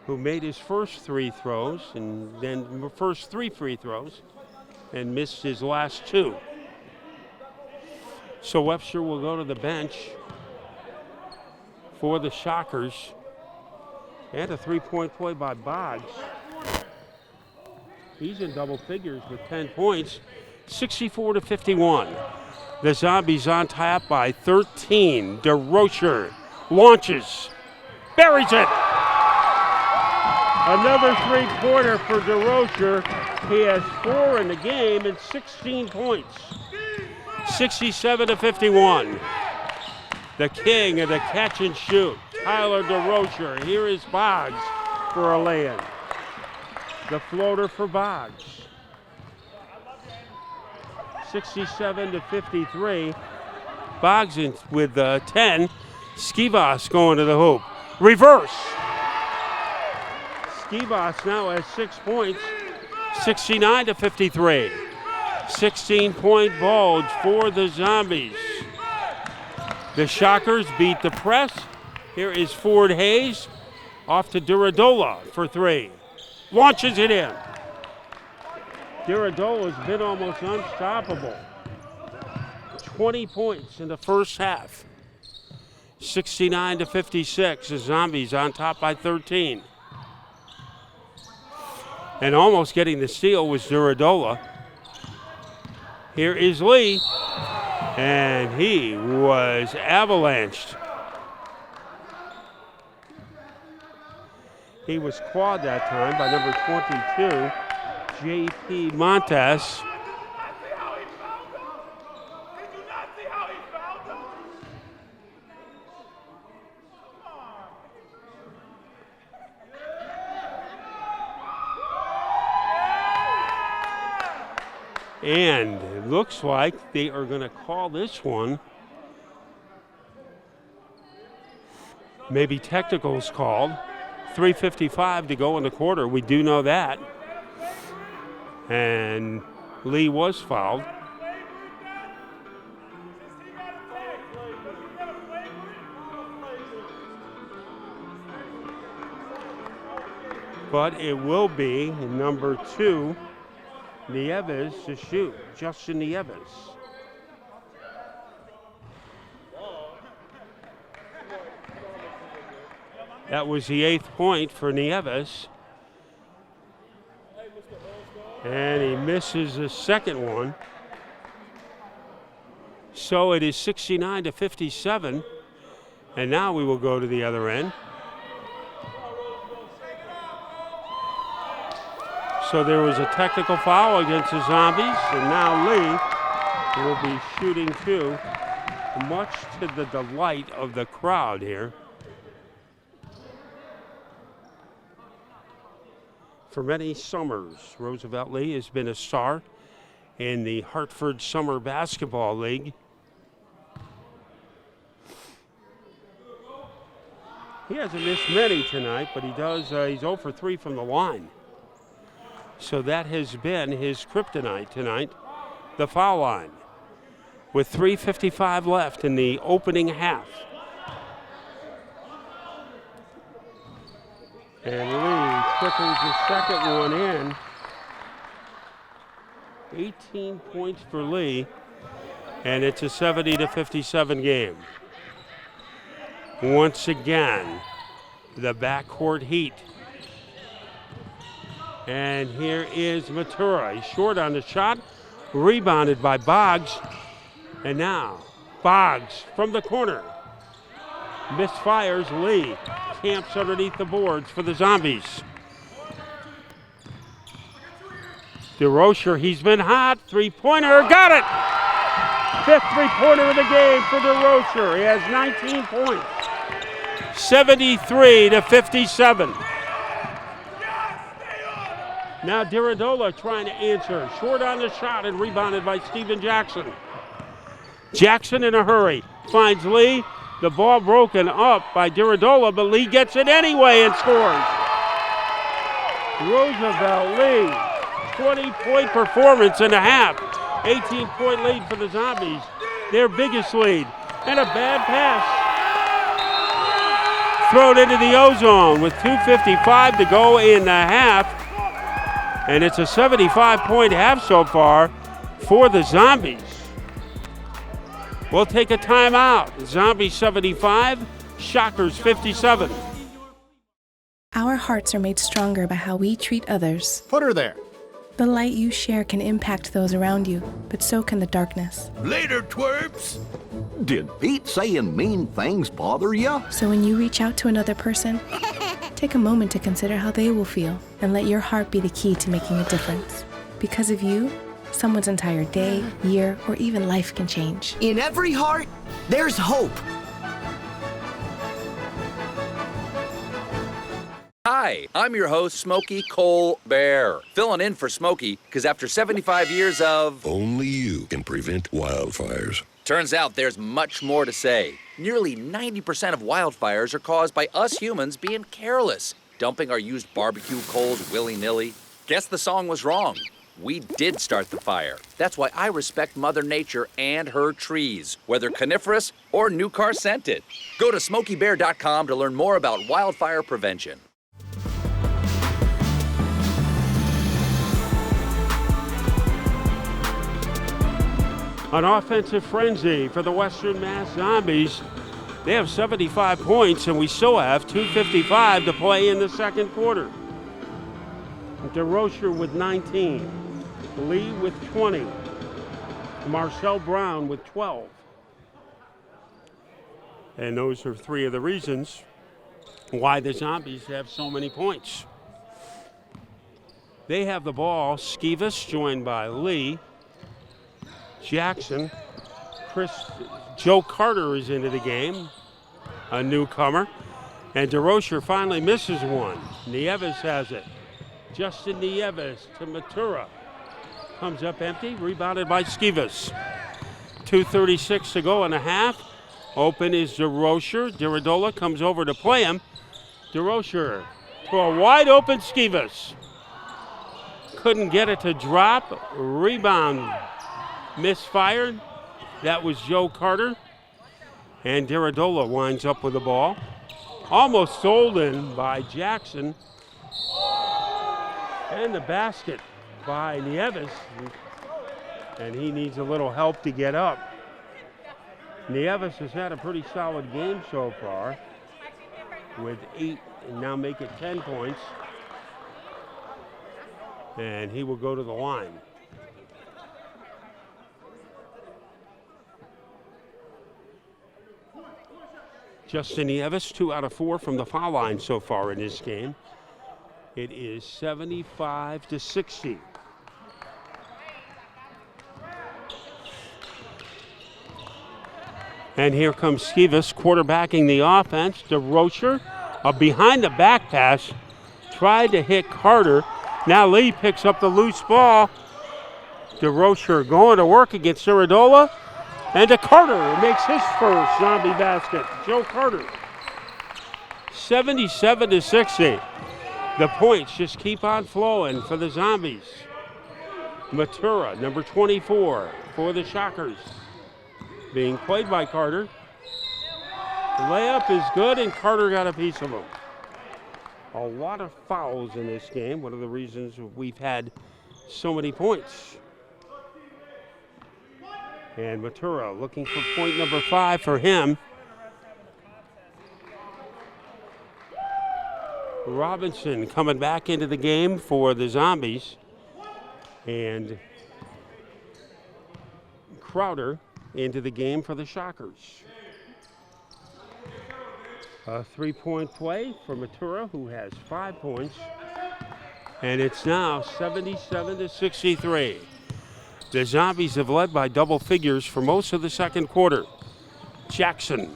[SPEAKER 2] who made his first three throws and then first three free throws and missed his last two. So Webster will go to the bench for the Shockers. And a three-point play by Boggs. He's in double figures with 10 points, 64-51. The Zombies on top by 13. DeRocher launches, buries it. Another three-pointer for DeRocher. He has 4 in the game and 16 points. 67-51. The king of the catch and shoot, Tyler DeRocher. Here is Boggs for a lay-in. The floater for Boggs. 67-53. Boggs in with 10. Skivas going to the hoop. Reverse. Skivas now has 6 points. 69-53. 16-point bulge for the Zombies. The Shockers beat the press. Here is Ford Hayes off to Duradola for 3. Launches it in. Duradola's been almost unstoppable. 20 points in the first half. 69-56. The Zombies on top by 13. And almost getting the steal was Duradola. Here is Lee. And he was avalanched. He was clawed that time by number 22, J.P. Montes. And it looks like they are going to call this one. Maybe technicals called. 3:55 to go in the quarter. We do know that. And Lee was fouled. But it will be number 2, Nieves to shoot. Justin Nieves. That was the 8th point for Nieves. And he misses the second one. So it is 69-57. And now we will go to the other end. So there was a technical foul against the Zombies. And now Lee will be shooting 2, much to the delight of the crowd here. For many summers, Roosevelt Lee has been a star in the Hartford Summer Basketball League. He hasn't missed many tonight, but he does. He's 0 for 3 from the line. So that has been his kryptonite tonight, the foul line, with 3:55 left in the opening half. And Lee trickles the second one in. 18 points for Lee, and it's a 70-57 game. Once again, the backcourt heat. And here is Matura. He's short on the shot, rebounded by Boggs. And now, Boggs from the corner. Misfires. Lee camps underneath the boards for the Zombies. DeRocher, he's been hot. Three-pointer, got it! 5th three-pointer of the game for DeRocher. He has 19 points. 73-57. Now Diridola trying to answer. Short on the shot and rebounded by Steven Jackson. Jackson in a hurry. Finds Lee. The ball broken up by Diridola, but Lee gets it anyway and scores. Roosevelt Lee, 20-point performance and a half. 18-point lead for the Zombies. Their biggest lead. And a bad pass. Thrown into the O-zone with 2:55 to go in the half. And it's a 75-point half so far for the Zombies. We'll take a timeout. Zombies 75, Shockers 57.
[SPEAKER 13] Our hearts are made stronger by how we treat others.
[SPEAKER 7] Put her there.
[SPEAKER 13] The light you share can impact those around you, but so can the darkness.
[SPEAKER 14] Later, twerps. Did Pete saying mean things bother you?
[SPEAKER 13] So when you reach out to another person, take a moment to consider how they will feel and let your heart be the key to making a difference. Because of you, someone's entire day, year, or even life can change.
[SPEAKER 15] In every heart, there's hope.
[SPEAKER 16] Hi, I'm your host, Smokey Cole Bear. Filling in for Smokey, because after 75 years of...
[SPEAKER 17] Only you can prevent wildfires.
[SPEAKER 16] Turns out there's much more to say. Nearly 90% of wildfires are caused by us humans being careless, dumping our used barbecue coals willy-nilly. Guess the song was wrong. We did start the fire. That's why I respect Mother Nature and her trees, whether coniferous or new car scented. Go to SmokeyBear.com to learn more about wildfire prevention.
[SPEAKER 2] An offensive frenzy for the Western Mass Zombies. They have 75 points, and we still have 2:55 to play in the second quarter. DeRocher with 19. Lee with 20. Marcel Brown with 12. And those are three of the reasons why the Zombies have so many points. They have the ball. Skivas joined by Lee. Jackson. Joe Carter is into the game, a newcomer. And DeRocher finally misses one. Nieves has it. Justin Nieves to Matura. Comes up empty, rebounded by Skivas. 2:36 to go and a half. Open is DeRocher. Diridola comes over to play him. DeRocher to a wide open Skivas. Couldn't get it to drop. Rebound misfired. That was Joe Carter. And Diridola winds up with the ball. Almost stolen by Jackson. And the basket by Nieves. And he needs a little help to get up. Nieves has had a pretty solid game so far with 8 and now make it 10 points. And he will go to the line. Justin Nieves, 2 out of 4 from the foul line so far in this game. It is 75 to 60. And here comes Skivas quarterbacking the offense. DeRocher, a behind the back pass, tried to hit Carter. Now Lee picks up the loose ball. DeRocher going to work against Diridola. And to Carter, makes his first Zombie basket. Joe Carter. 77 to 60. The points just keep on flowing for the Zombies. Matura, number 24 for the Shockers. Being played by Carter. The layup is good, and Carter got a piece of him. A lot of fouls in this game. One of the reasons we've had so many points. And Matura looking for point number 5 for him. Robinson coming back into the game for the Zombies. And Crowder into the game for the Shockers. A 3-point play for Matura, who has 5 points. And it's now 77 to 63. The Zombies have led by double figures for most of the second quarter. Jackson.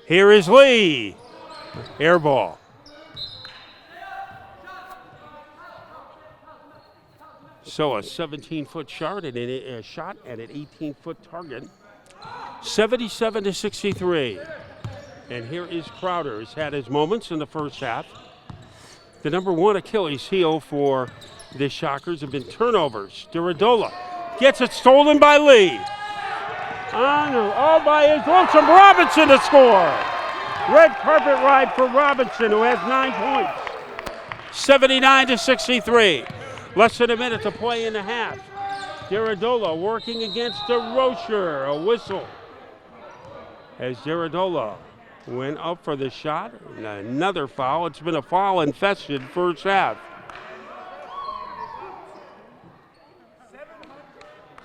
[SPEAKER 2] Here is Lee. Air ball. So a 17-foot shot at an 18-foot target. 77-63. And here is Crowder. He's had his moments in the first half. The number one Achilles heel for the Shockers have been turnovers. Duradola gets it stolen by Lee. By his lonesome Robinson to score. Red carpet ride for Robinson, who has 9 points. 79-63. Less than a minute to play in the half. Duradola working against DeRocher. A whistle as Duradola went up for the shot. And another foul. It's been a foul-infested first half.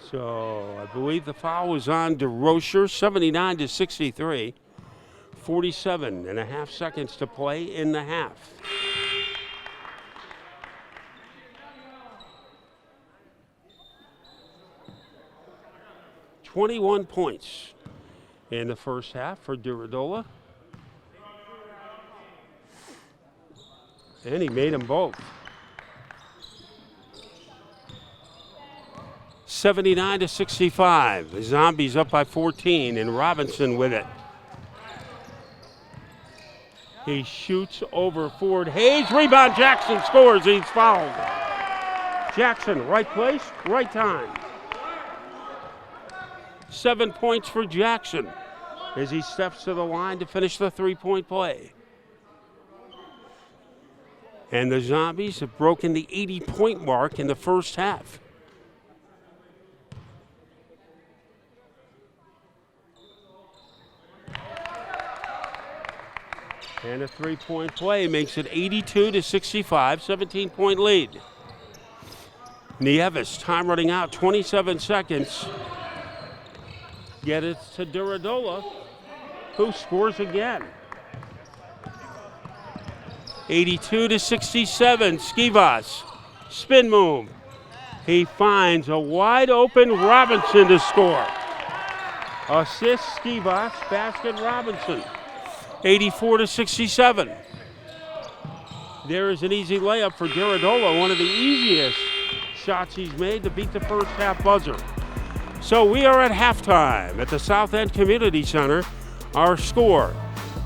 [SPEAKER 2] So I believe the foul was on DeRocher. 79-63. 47.5 seconds to play in the half. $21 points in the first half for Duradola. And he made them both. 79-65. The Zombies up by 14, and Robinson with it. He shoots over Ford Hayes. Rebound, Jackson scores. He's fouled. Jackson, right place, right time. 7 points for Jackson as he steps to the line to finish the three-point play. And the Zombies have broken the 80-point mark in the first half. And a three-point play makes it 82-65, 17-point lead. Nieves, time running out, 27 seconds. Get it to Duradola, who scores again. 82-67, Skivas, spin move. He finds a wide open Robinson to score. Assist Skivas, basket Robinson. 84-67. There is an easy layup for Duradola, one of the easiest shots he's made to beat the first half buzzer. So we are at halftime at the South End Community Center. Our score,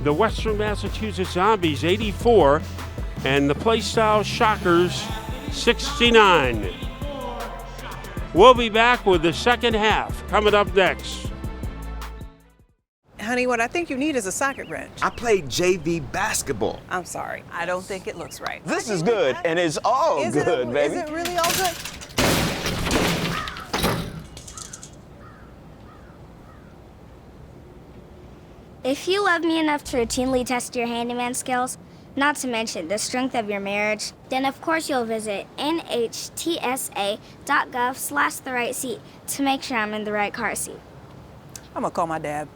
[SPEAKER 2] the Western Massachusetts Zombies 84 and the Plaistow Shockers 69. We'll be back with the second half coming up next.
[SPEAKER 18] Honey, what I think you need is a socket wrench.
[SPEAKER 15] I played JV basketball.
[SPEAKER 18] I'm sorry. I don't think it looks right.
[SPEAKER 9] This is good, and it's all good, baby.
[SPEAKER 18] Is it really all good?
[SPEAKER 11] If you love me enough to routinely test your handyman skills, not to mention the strength of your marriage, then of course you'll visit nhtsa.gov/the-right-seat to make sure I'm in the right car seat.
[SPEAKER 18] I'm gonna call my dad.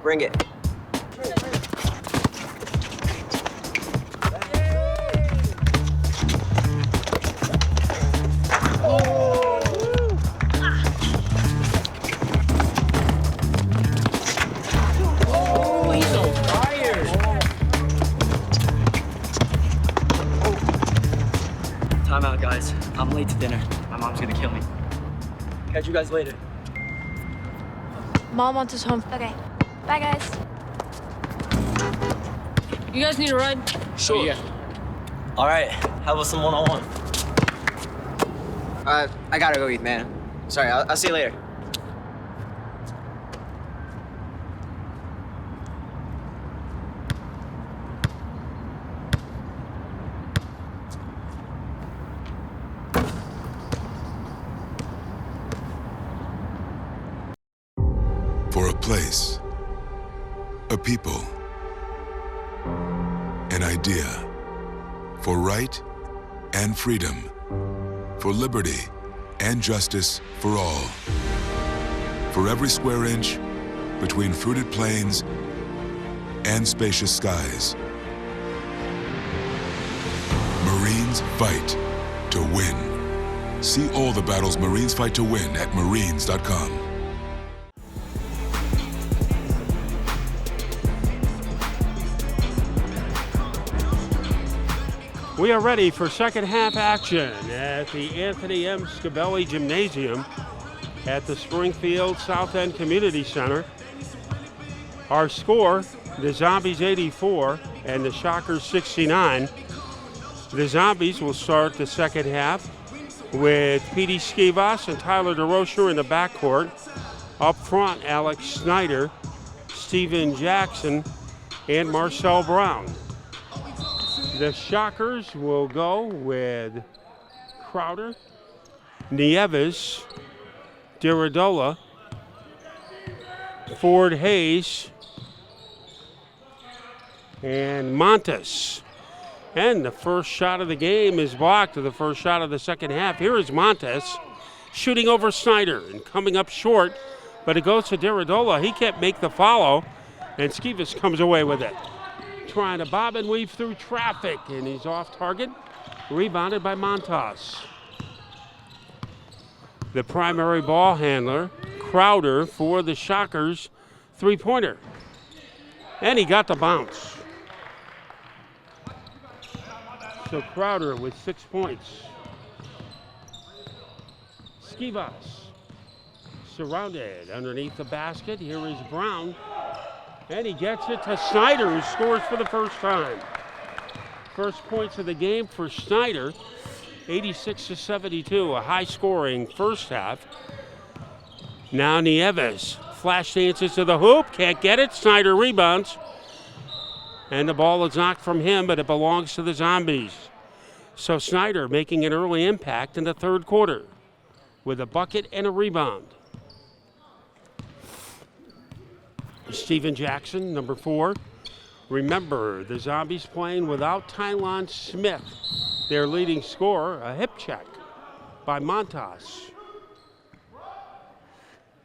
[SPEAKER 15] Bring it.
[SPEAKER 19] Time out, guys. I'm late to dinner. My mom's gonna kill me. Catch you guys later.
[SPEAKER 4] Mom wants us home.
[SPEAKER 11] Okay. Bye, guys.
[SPEAKER 4] You guys need a ride?
[SPEAKER 19] Sure. Yeah. All right. How about some one-on-one?
[SPEAKER 15] I gotta go eat, man. Sorry, I'll see you later.
[SPEAKER 17] For a place, a people, an idea, for right and freedom, for liberty and justice for all. For every square inch between fruited plains and spacious skies. Marines fight to win. See all the battles Marines fight to win at marines.com.
[SPEAKER 2] We are ready for second half action at the Anthony M. Scabelli Gymnasium at the Springfield South End Community Center. Our score, the Zombies 84 and the Shockers 69. The Zombies will start the second half with Petey Skivas and Tyler DeRocher in the backcourt. Up front, Alex Snyder, Steven Jackson, and Marcel Brown. The Shockers will go with Crowder, Nieves, Diridola, Ford Hayes, and Montes. And the first shot of the game is blocked, the first shot of the second half. Here is Montes shooting over Snyder and coming up short, but it goes to Diridola. He can't make the follow, and Skivas comes away with it. Trying to bob and weave through traffic, and he's off target. Rebounded by Montes. The primary ball handler, Crowder, for the Shockers, three-pointer. And he got the bounce. So Crowder with 6 points. Skivas surrounded underneath the basket. Here is Brown. And he gets it to Snyder, who scores for the first time. First points of the game for Snyder, 86-72, a high-scoring first half. Now Nieves flash dances to the hoop, can't get it. Snyder rebounds. And the ball is knocked from him, but it belongs to the Zombies. So Snyder making an early impact in the third quarter with a bucket and a rebound. Steven Jackson, number 4. Remember, the Zombies playing without Tylon Smith, their leading scorer, a hip check by Montes.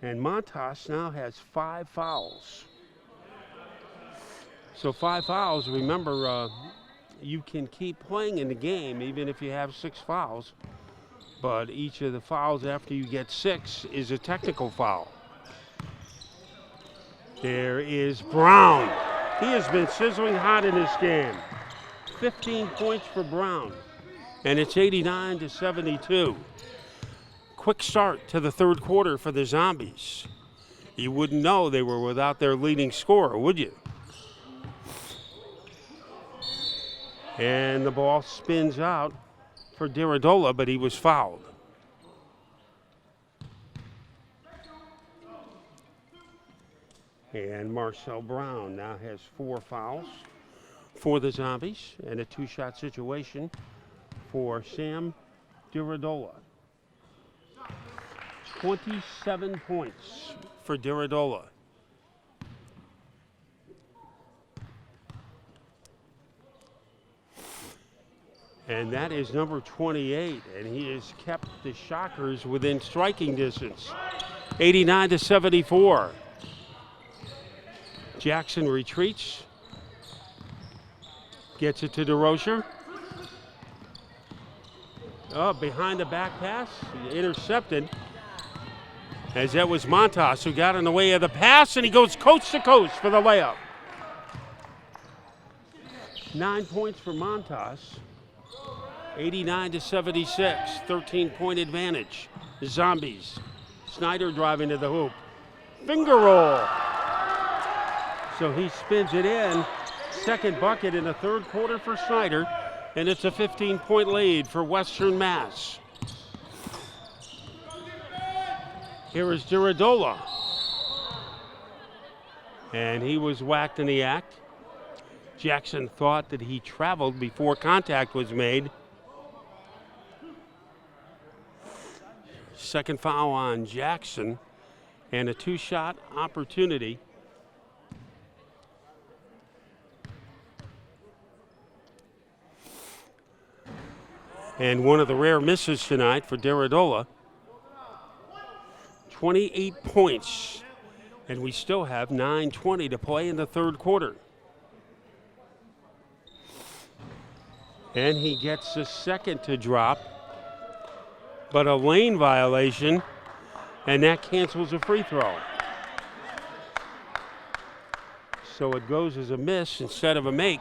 [SPEAKER 2] And Montes now has 5 fouls. So 5 fouls, remember, you can keep playing in the game even if you have 6 fouls, but each of the fouls after you get 6 is a technical foul. There is Brown. He has been sizzling hot in this game. 15 points for Brown, and it's 89-72. Quick start to the third quarter for the Zombies. You wouldn't know they were without their leading scorer, would you? And the ball spins out for Diridola, but he was fouled. And Marcel Brown now has 4 fouls for the Zombies and a 2-shot situation for Sam Diridola. 27 points for Diridola. And that is number 28, and he has kept the Shockers within striking distance. 89-74. Jackson retreats, gets it to DeRocher. Oh, behind the back pass, intercepted. As that was Montes who got in the way of the pass, and he goes coast to coast for the layup. 9 points for Montes. 89-76, 13-point advantage. The Zombies. Snyder driving to the hoop. Finger roll. So he spins it in. Second bucket in the third quarter for Snyder, and it's a 15-point lead for Western Mass. Here is Diridola. And he was whacked in the act. Jackson thought that he traveled before contact was made. Second foul on Jackson, and a 2-shot opportunity. And one of the rare misses tonight for Diridola. 28 points, and we still have 9:20 to play in the third quarter. And he gets the second to drop, but a lane violation, and that cancels a free throw. So it goes as a miss instead of a make.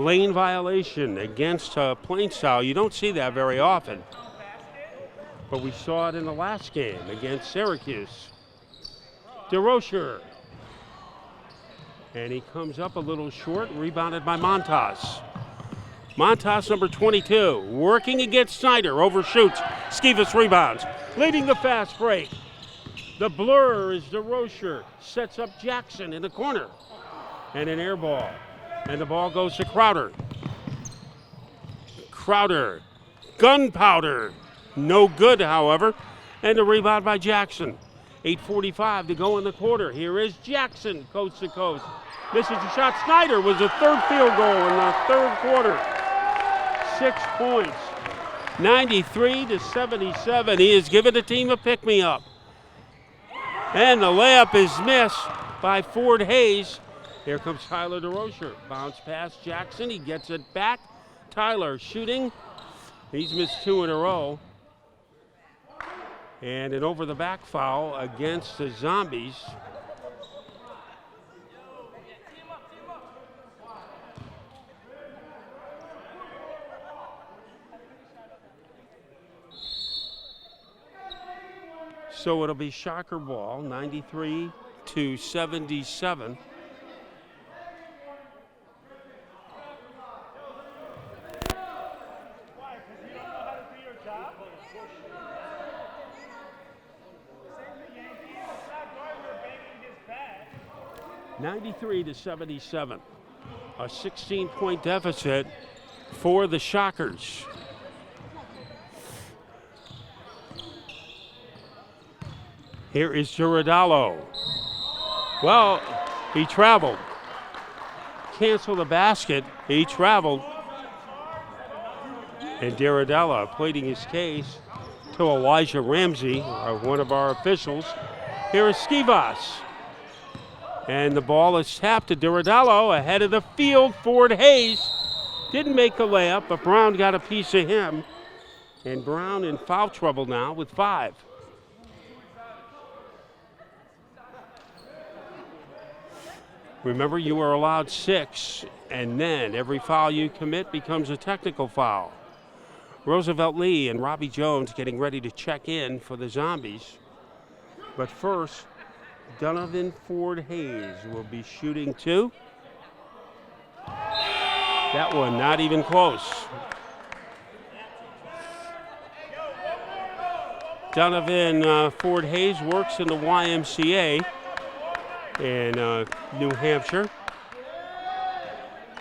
[SPEAKER 2] lane violation against Plaistow. You don't see that very often, but we saw it in the last game against Syracuse. DeRocher, and he comes up a little short, rebounded by Montas. Montas, number 22, working against Snyder, overshoots. Skivas rebounds, leading the fast break. The blur is DeRocher, sets up Jackson in the corner, and an air ball. And the ball goes to Crowder. Crowder, gunpowder, no good, however, and the rebound by Jackson. 8:45 to go in the quarter. Here is Jackson, coast to coast. Misses the shot. Snyder was the third field goal in the third quarter. 6 points. 93-77. He has given the team a pick-me-up. And the layup is missed by Ford Hayes. Here comes Tyler DeRocher. Bounce past Jackson. He gets it back. Tyler shooting. He's missed 2 in a row. And an over-the-back foul against the Zombies. So it'll be Shocker ball, 93-77. (93-77), a 16-point deficit for the Shockers. Here is Giordalo. Well, he traveled. Cancel the basket. He traveled. And Giordalo pleading his case to Elijah Ramsey, one of our officials. Here is Skivas. And the ball is tapped to Giordalo ahead of the field. Ford Hayes didn't make the layup, but Brown got a piece of him. And Brown in foul trouble now with 5. Remember, you are allowed 6, and then every foul you commit becomes a technical foul. Roosevelt Lee and Robbie Jones getting ready to check in for the Zombies. But first, Donovan Ford Hayes will be shooting 2. That one not even close. Donovan Ford Hayes works in the YMCA in New Hampshire.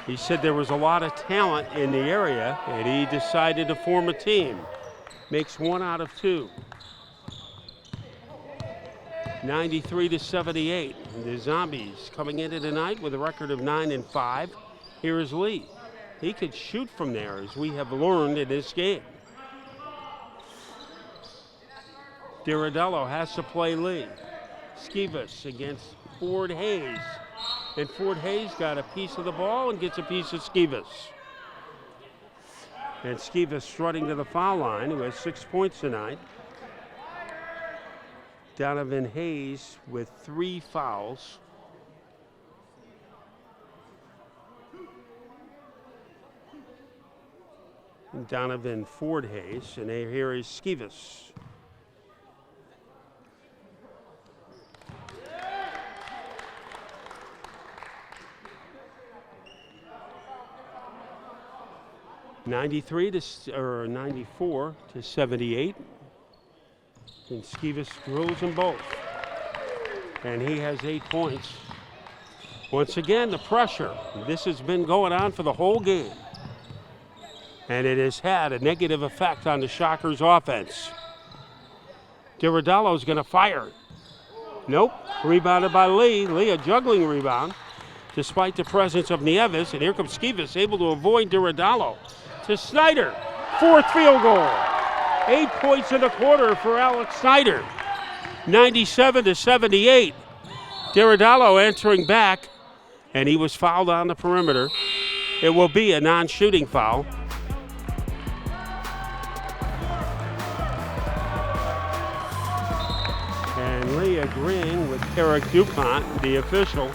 [SPEAKER 2] He said there was a lot of talent in the area, and he decided to form a team. Makes 1 out of 2. 93-78. The Zombies coming into tonight with a record of 9-5. Here is Lee. He could shoot from there, as we have learned in this game. Giordalo has to play Lee. Skivas against Ford Hayes. And Ford Hayes got a piece of the ball and gets a piece of Skivas. And Skivas strutting to the foul line, who has 6 points tonight. Donovan Hayes with 3 fouls. And Donovan Ford Hayes, and here is Skivas. (94 to 78). And Skivas drills them both. And he has 8 points. Once again, the pressure. This has been going on for the whole game. And it has had a negative effect on the Shockers' offense. Giordalo's going to fire. Nope. Rebounded by Lee. Lee, a juggling rebound, despite the presence of Nieves. And here comes Skivas, able to avoid Giordalo. To Snyder. 4th field goal. 8 points in the quarter for Alex Snyder. 97 to 78. Giordalo answering back, and he was fouled on the perimeter. It will be a non-shooting foul. And Lee agreeing with Eric DuPont, the official.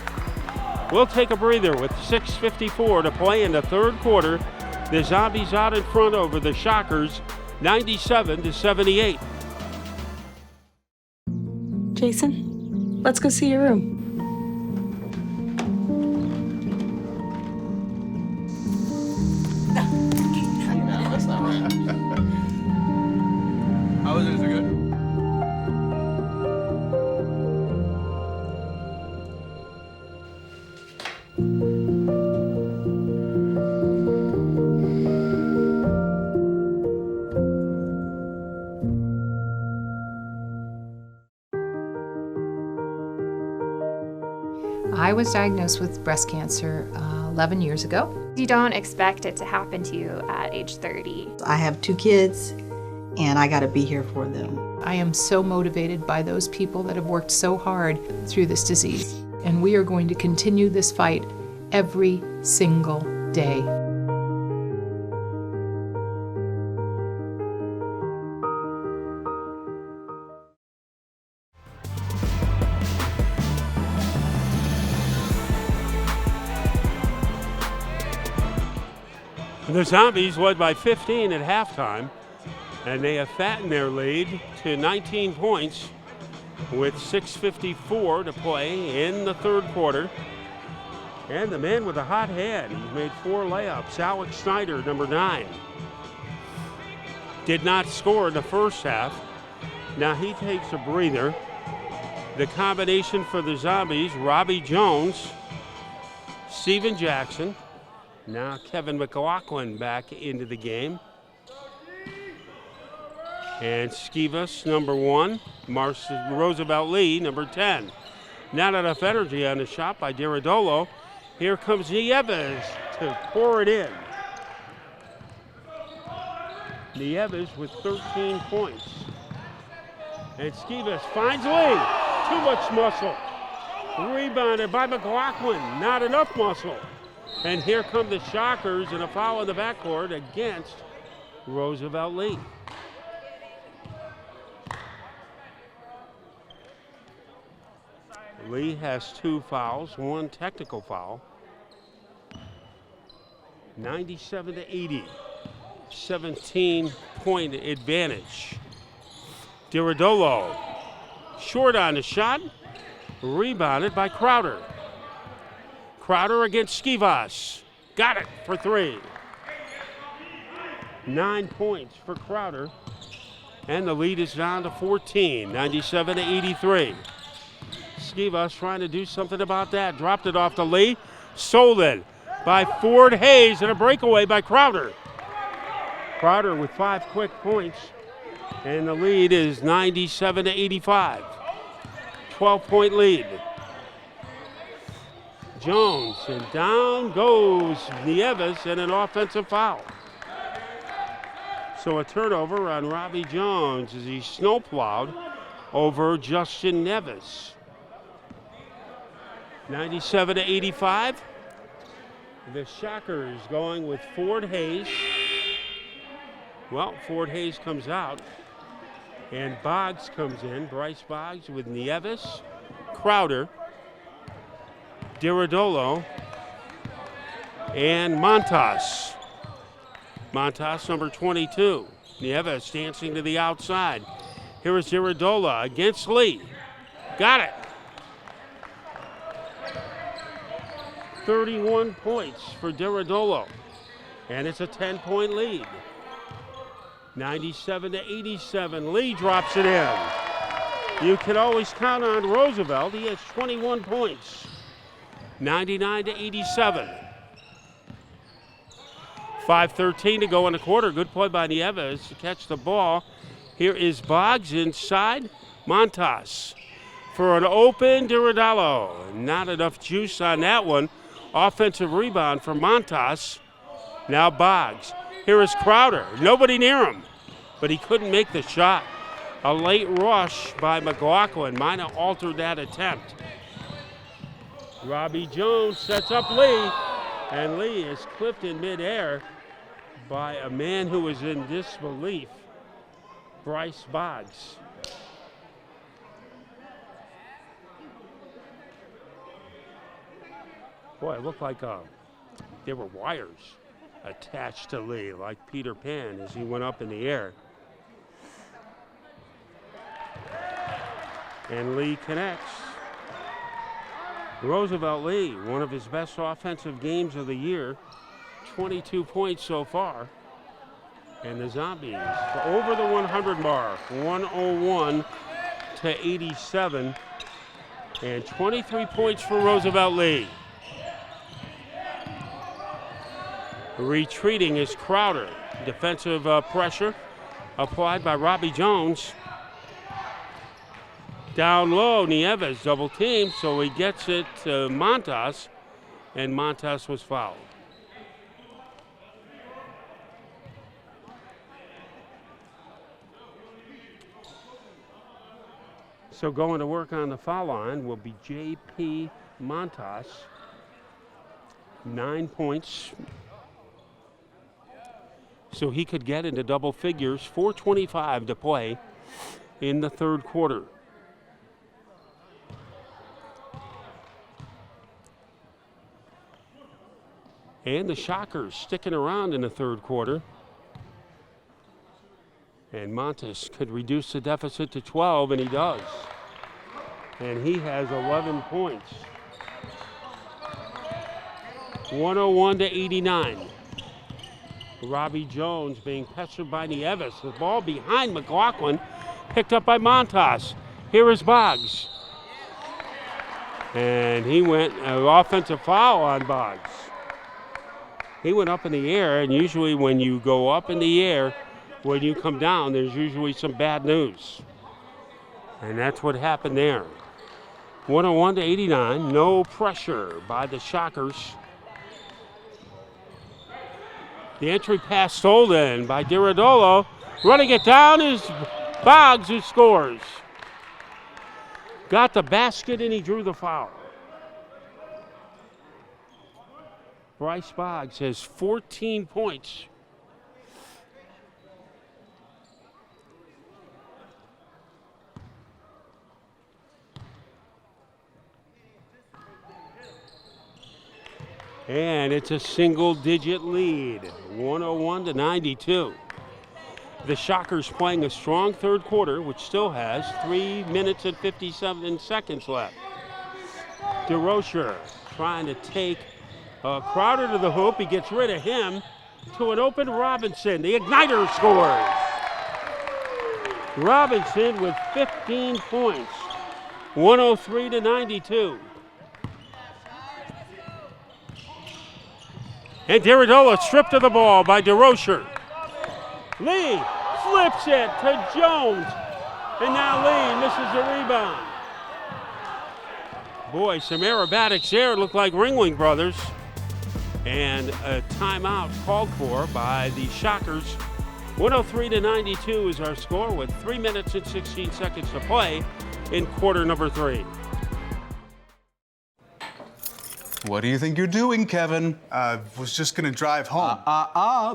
[SPEAKER 2] We'll take a breather with 6:54 to play in the third quarter. The Zombies out in front over the Shockers, 97-78.
[SPEAKER 13] Jason, let's go see your room.
[SPEAKER 9] No, that's not right. How was it? Is it good?
[SPEAKER 20] I was diagnosed with breast cancer 11 years ago.
[SPEAKER 21] You don't expect it to happen to you at age 30.
[SPEAKER 22] I have 2 kids, and I got to be here for them.
[SPEAKER 20] I am so motivated by those people that have worked so hard through this disease. And we are going to continue this fight every single day.
[SPEAKER 2] The Zombies led by 15 at halftime, and they have fattened their lead to 19 points with 6:54 to play in the third quarter. And the man with a hot hand, he's made 4 layups. Alex Snyder, number 9, did not score in the first half. Now he takes a breather. The combination for the Zombies, Robbie Jones, Steven Jackson. Now Kevin McLaughlin back into the game. And Skivas, number 1. Roosevelt Lee, number 10. Not enough energy on the shot by Diradolo. Here comes Nieves to pour it in. Nieves with 13 points. And Skivas finds Lee. Too much muscle. Rebounded by McLaughlin. Not enough muscle. And here come the Shockers and a foul in the backcourt against Roosevelt Lee. Lee has 2 fouls, 1 technical foul. 97-80, 17-point advantage. Diradolo, short on the shot, rebounded by Crowder. Crowder against Skivas. Got it for 3. 9 points for Crowder. And the lead is down to 14, 97-83. Skivas trying to do something about that. Dropped it off to Lee. Stolen by Ford Hayes and a breakaway by Crowder. Crowder with 5 quick points. And the lead is 97-85. 12-point lead. Jones, and down goes Nieves and an offensive foul. So a turnover on Robbie Jones as he snowplowed over Justin Neves. 97-85. The Shockers going with Ford Hayes. Well, Ford Hayes comes out and Boggs comes in. Bryce Boggs with Nieves, Crowder, Diradolo, and Montas. Montas, number 22. Nieves dancing to the outside. Here is Diradolo against Lee. Got it. 31 points for Diradolo. And it's a 10-point lead. 97-87. Lee drops it in. You can always count on Roosevelt. He has 21 points. 99-87. 5:13 to go in the quarter. Good play by Nieves to catch the ball. Here is Boggs inside. Montas for an open Diradolo. Not enough juice on that one. Offensive rebound for Montas. Now Boggs. Here is Crowder. Nobody near him, but he couldn't make the shot. A late rush by McLaughlin might have altered that attempt. Robbie Jones sets up Lee, and Lee is clipped in midair by a man who is in disbelief, Bryce Boggs. Boy, it looked like there were wires attached to Lee, like Peter Pan as he went up in the air. And Lee connects. Roosevelt Lee, one of his best offensive games of the year, 22 points so far. And the Zombies over the 100 mark, 101-87, and 23 points for Roosevelt Lee. Retreating is Crowder. Defensive pressure applied by Robbie Jones. Down low, Nieves double team, so he gets it to Montas, and Montas was fouled. So going to work on the foul line will be J.P. Montas, 9 points. So he could get into double figures, 4:25 to play in the third quarter. And the Shockers sticking around in the third quarter. And Montes could reduce the deficit to 12, and he does. And he has 11 points. 101-89. Robbie Jones being pestered by Nieves. The ball behind McLaughlin, picked up by Montas. Here is Boggs. And he went an offensive foul on Boggs. He went up in the air, and usually when you go up in the air, when you come down, there's usually some bad news. And that's what happened there. 101-89, no pressure by the Shockers. The entry pass stolen by Diradolo. Running it down is Boggs, who scores. Got the basket and he drew the foul. Bryce Boggs has 14 points. And it's a single-digit lead, 101-92. The Shockers playing a strong third quarter, which still has 3 minutes and 57 seconds left. DeRocher trying to take Crowder to the hoop. He gets rid of him to an open Robinson. The igniter scores. Robinson with 15 points, 103-92. And Diridola stripped of the ball by DeRocher. Lee flips it to Jones. And now Lee misses the rebound. Boy, some aerobatics there. Looked like Ringling Brothers. And a timeout called for by the Shockers. 103-92 is our score with 3 minutes and 16 seconds to play in quarter number 3.
[SPEAKER 1] What do you think you're doing, Kevin?
[SPEAKER 5] Was just gonna drive home.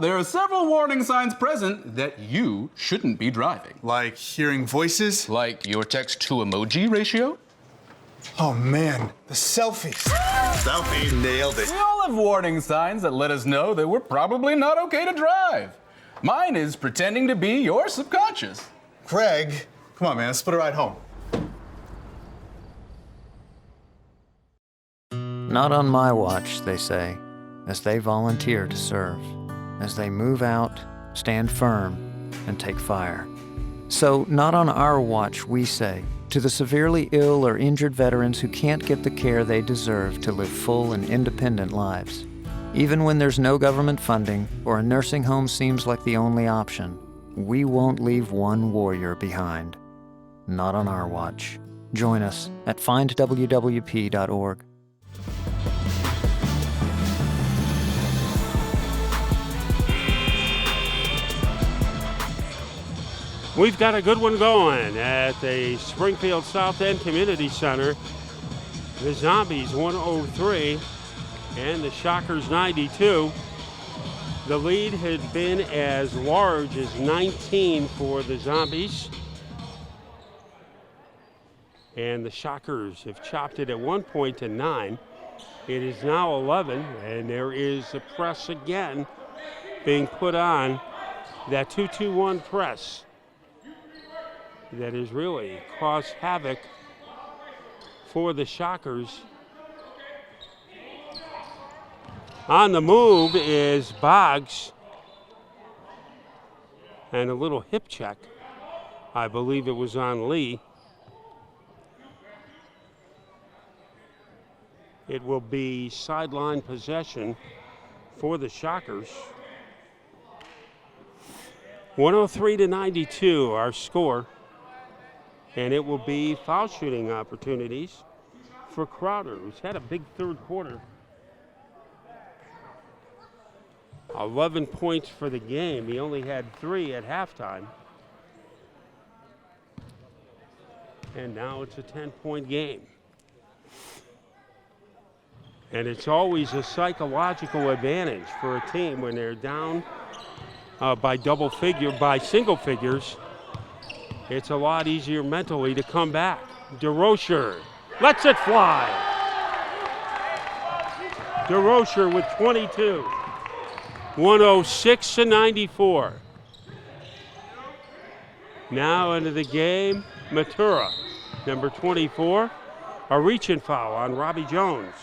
[SPEAKER 1] There are several warning signs present that you shouldn't be driving.
[SPEAKER 5] Like hearing voices?
[SPEAKER 1] Like your text-to-emoji ratio?
[SPEAKER 5] Oh man, the selfies.
[SPEAKER 1] Selfie, nailed it. We all have warning signs that let us know that we're probably not okay to drive. Mine is pretending to be your subconscious.
[SPEAKER 5] Craig, come on man, let's split a ride home.
[SPEAKER 23] Not on my watch, they say, as they volunteer to serve, as they move out, stand firm, and take fire. So, not on our watch, we say, to the severely ill or injured veterans who can't get the care they deserve to live full and independent lives. Even when there's no government funding or a nursing home seems like the only option, we won't leave one warrior behind. Not on our watch. Join us at findwwp.org.
[SPEAKER 2] We've got a good one going at the Springfield South End Community Center. The Zombies 103 and the Shockers 92. The lead had been as large as 19 for the Zombies. And the Shockers have chopped it at one point to 9. It is now 11, and there is a press again being put on, that 2-2-1 press that has really caused havoc for the Shockers. On the move is Boggs, and a little hip check. I believe it was on Lee. It will be sideline possession for the Shockers. 103-92, our score. And it will be foul shooting opportunities for Crowder, who's had a big third quarter. 11 points for the game. He only had 3 at halftime. And now it's a 10-point game. And it's always a psychological advantage for a team when they're down by single figures. It's a lot easier mentally to come back. DeRocher lets it fly. DeRocher with 22. 106-94. Now into the game, Matura, number 24. A reach-in foul on Robbie Jones.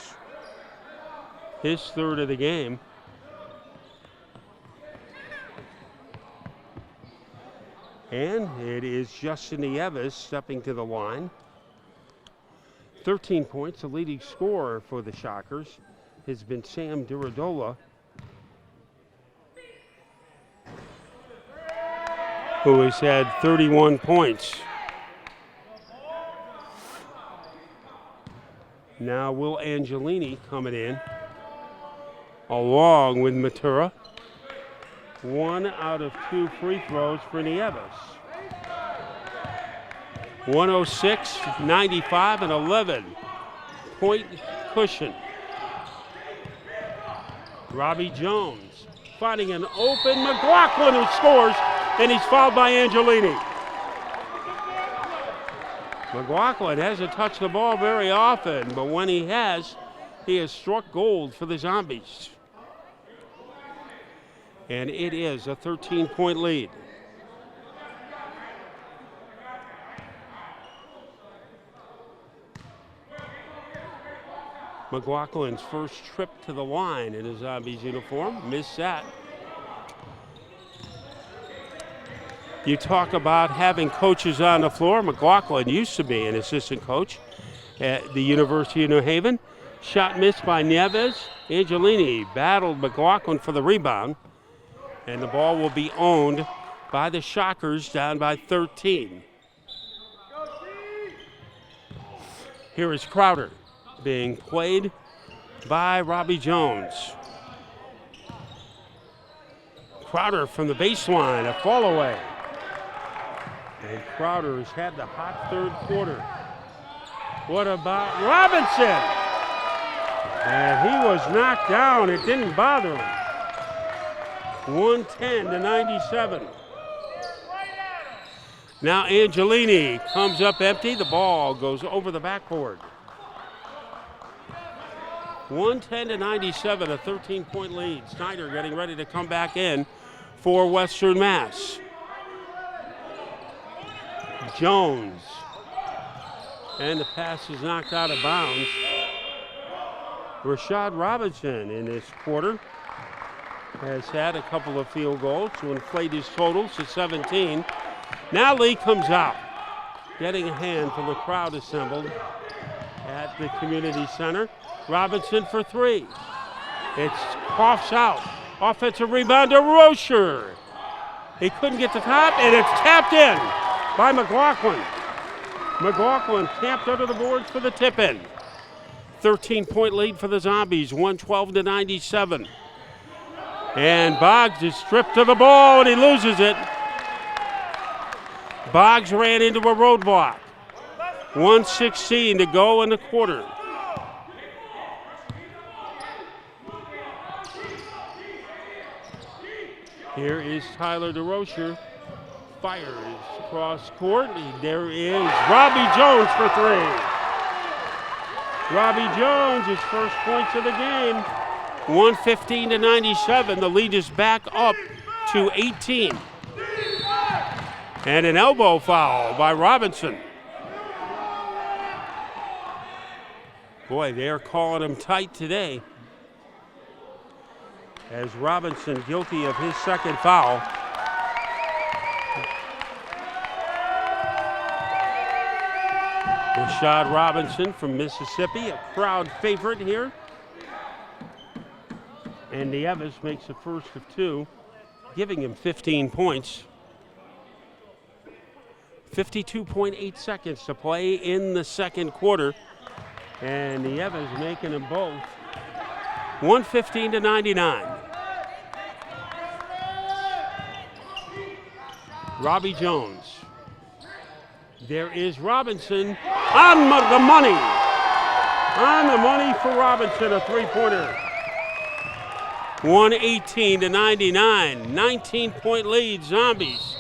[SPEAKER 2] His third of the game. And it is Justin Nieves stepping to the line. 13 points, the leading scorer for the Shockers has been Sam Duradola, who has had 31 points. Now Will Angelini coming in, along with Matura. 1 out of 2 free throws for Nieves. 106-95, an 11-point cushion. Robbie Jones finding an open McLaughlin, who scores, and he's fouled by Angelini. McLaughlin hasn't touched the ball very often, but when he has struck gold for the Zombies. And it is a 13-point lead. McLaughlin's first trip to the line in a Zombies uniform, missed that. You talk about having coaches on the floor. McLaughlin used to be an assistant coach at the University of New Haven. Shot missed by Nieves. Angelini battled McLaughlin for the rebound. And the ball will be owned by the Shockers, down by 13. Here is Crowder being played by Robbie Jones. Crowder from the baseline, a fall away. And Crowder has had the hot third quarter. What about Robinson? And he was knocked down. It didn't bother him. 110-97. Now Angelini comes up empty. The ball goes over the backboard. 110-97, a 13-point lead. Snyder getting ready to come back in for Western Mass. Jones. And the pass is knocked out of bounds. Rashad Robinson in this quarter has had a couple of field goals to inflate his totals to 17. Now Lee comes out, getting a hand from the crowd assembled at the community center. Robinson for 3. It's coughs out. Offensive rebound to Rocher. He couldn't get the top, and it's tapped in by McLaughlin. McLaughlin tapped under the boards for the tip-in. 13-point lead for the Zombies, 112-97. And Boggs is stripped of the ball, and he loses it. Boggs ran into a roadblock. 1:16 to go in the quarter. Here is Tyler DeRocher. Fires across court. There is Robbie Jones for 3. Robbie Jones, his first points of the game. 115-97. The lead is back up to 18. And an elbow foul by Robinson. Boy, they're calling him tight today. As Robinson guilty of his second foul. Rashad Robinson from Mississippi, a crowd favorite here. And Nieves makes the first of two, giving him 15 points. 52.8 seconds to play in the second quarter. And Nieves making them both. 115-99. Robbie Jones. There is Robinson on the money. On the money for Robinson, a three-pointer. 118-99, 19-point lead, Zombies.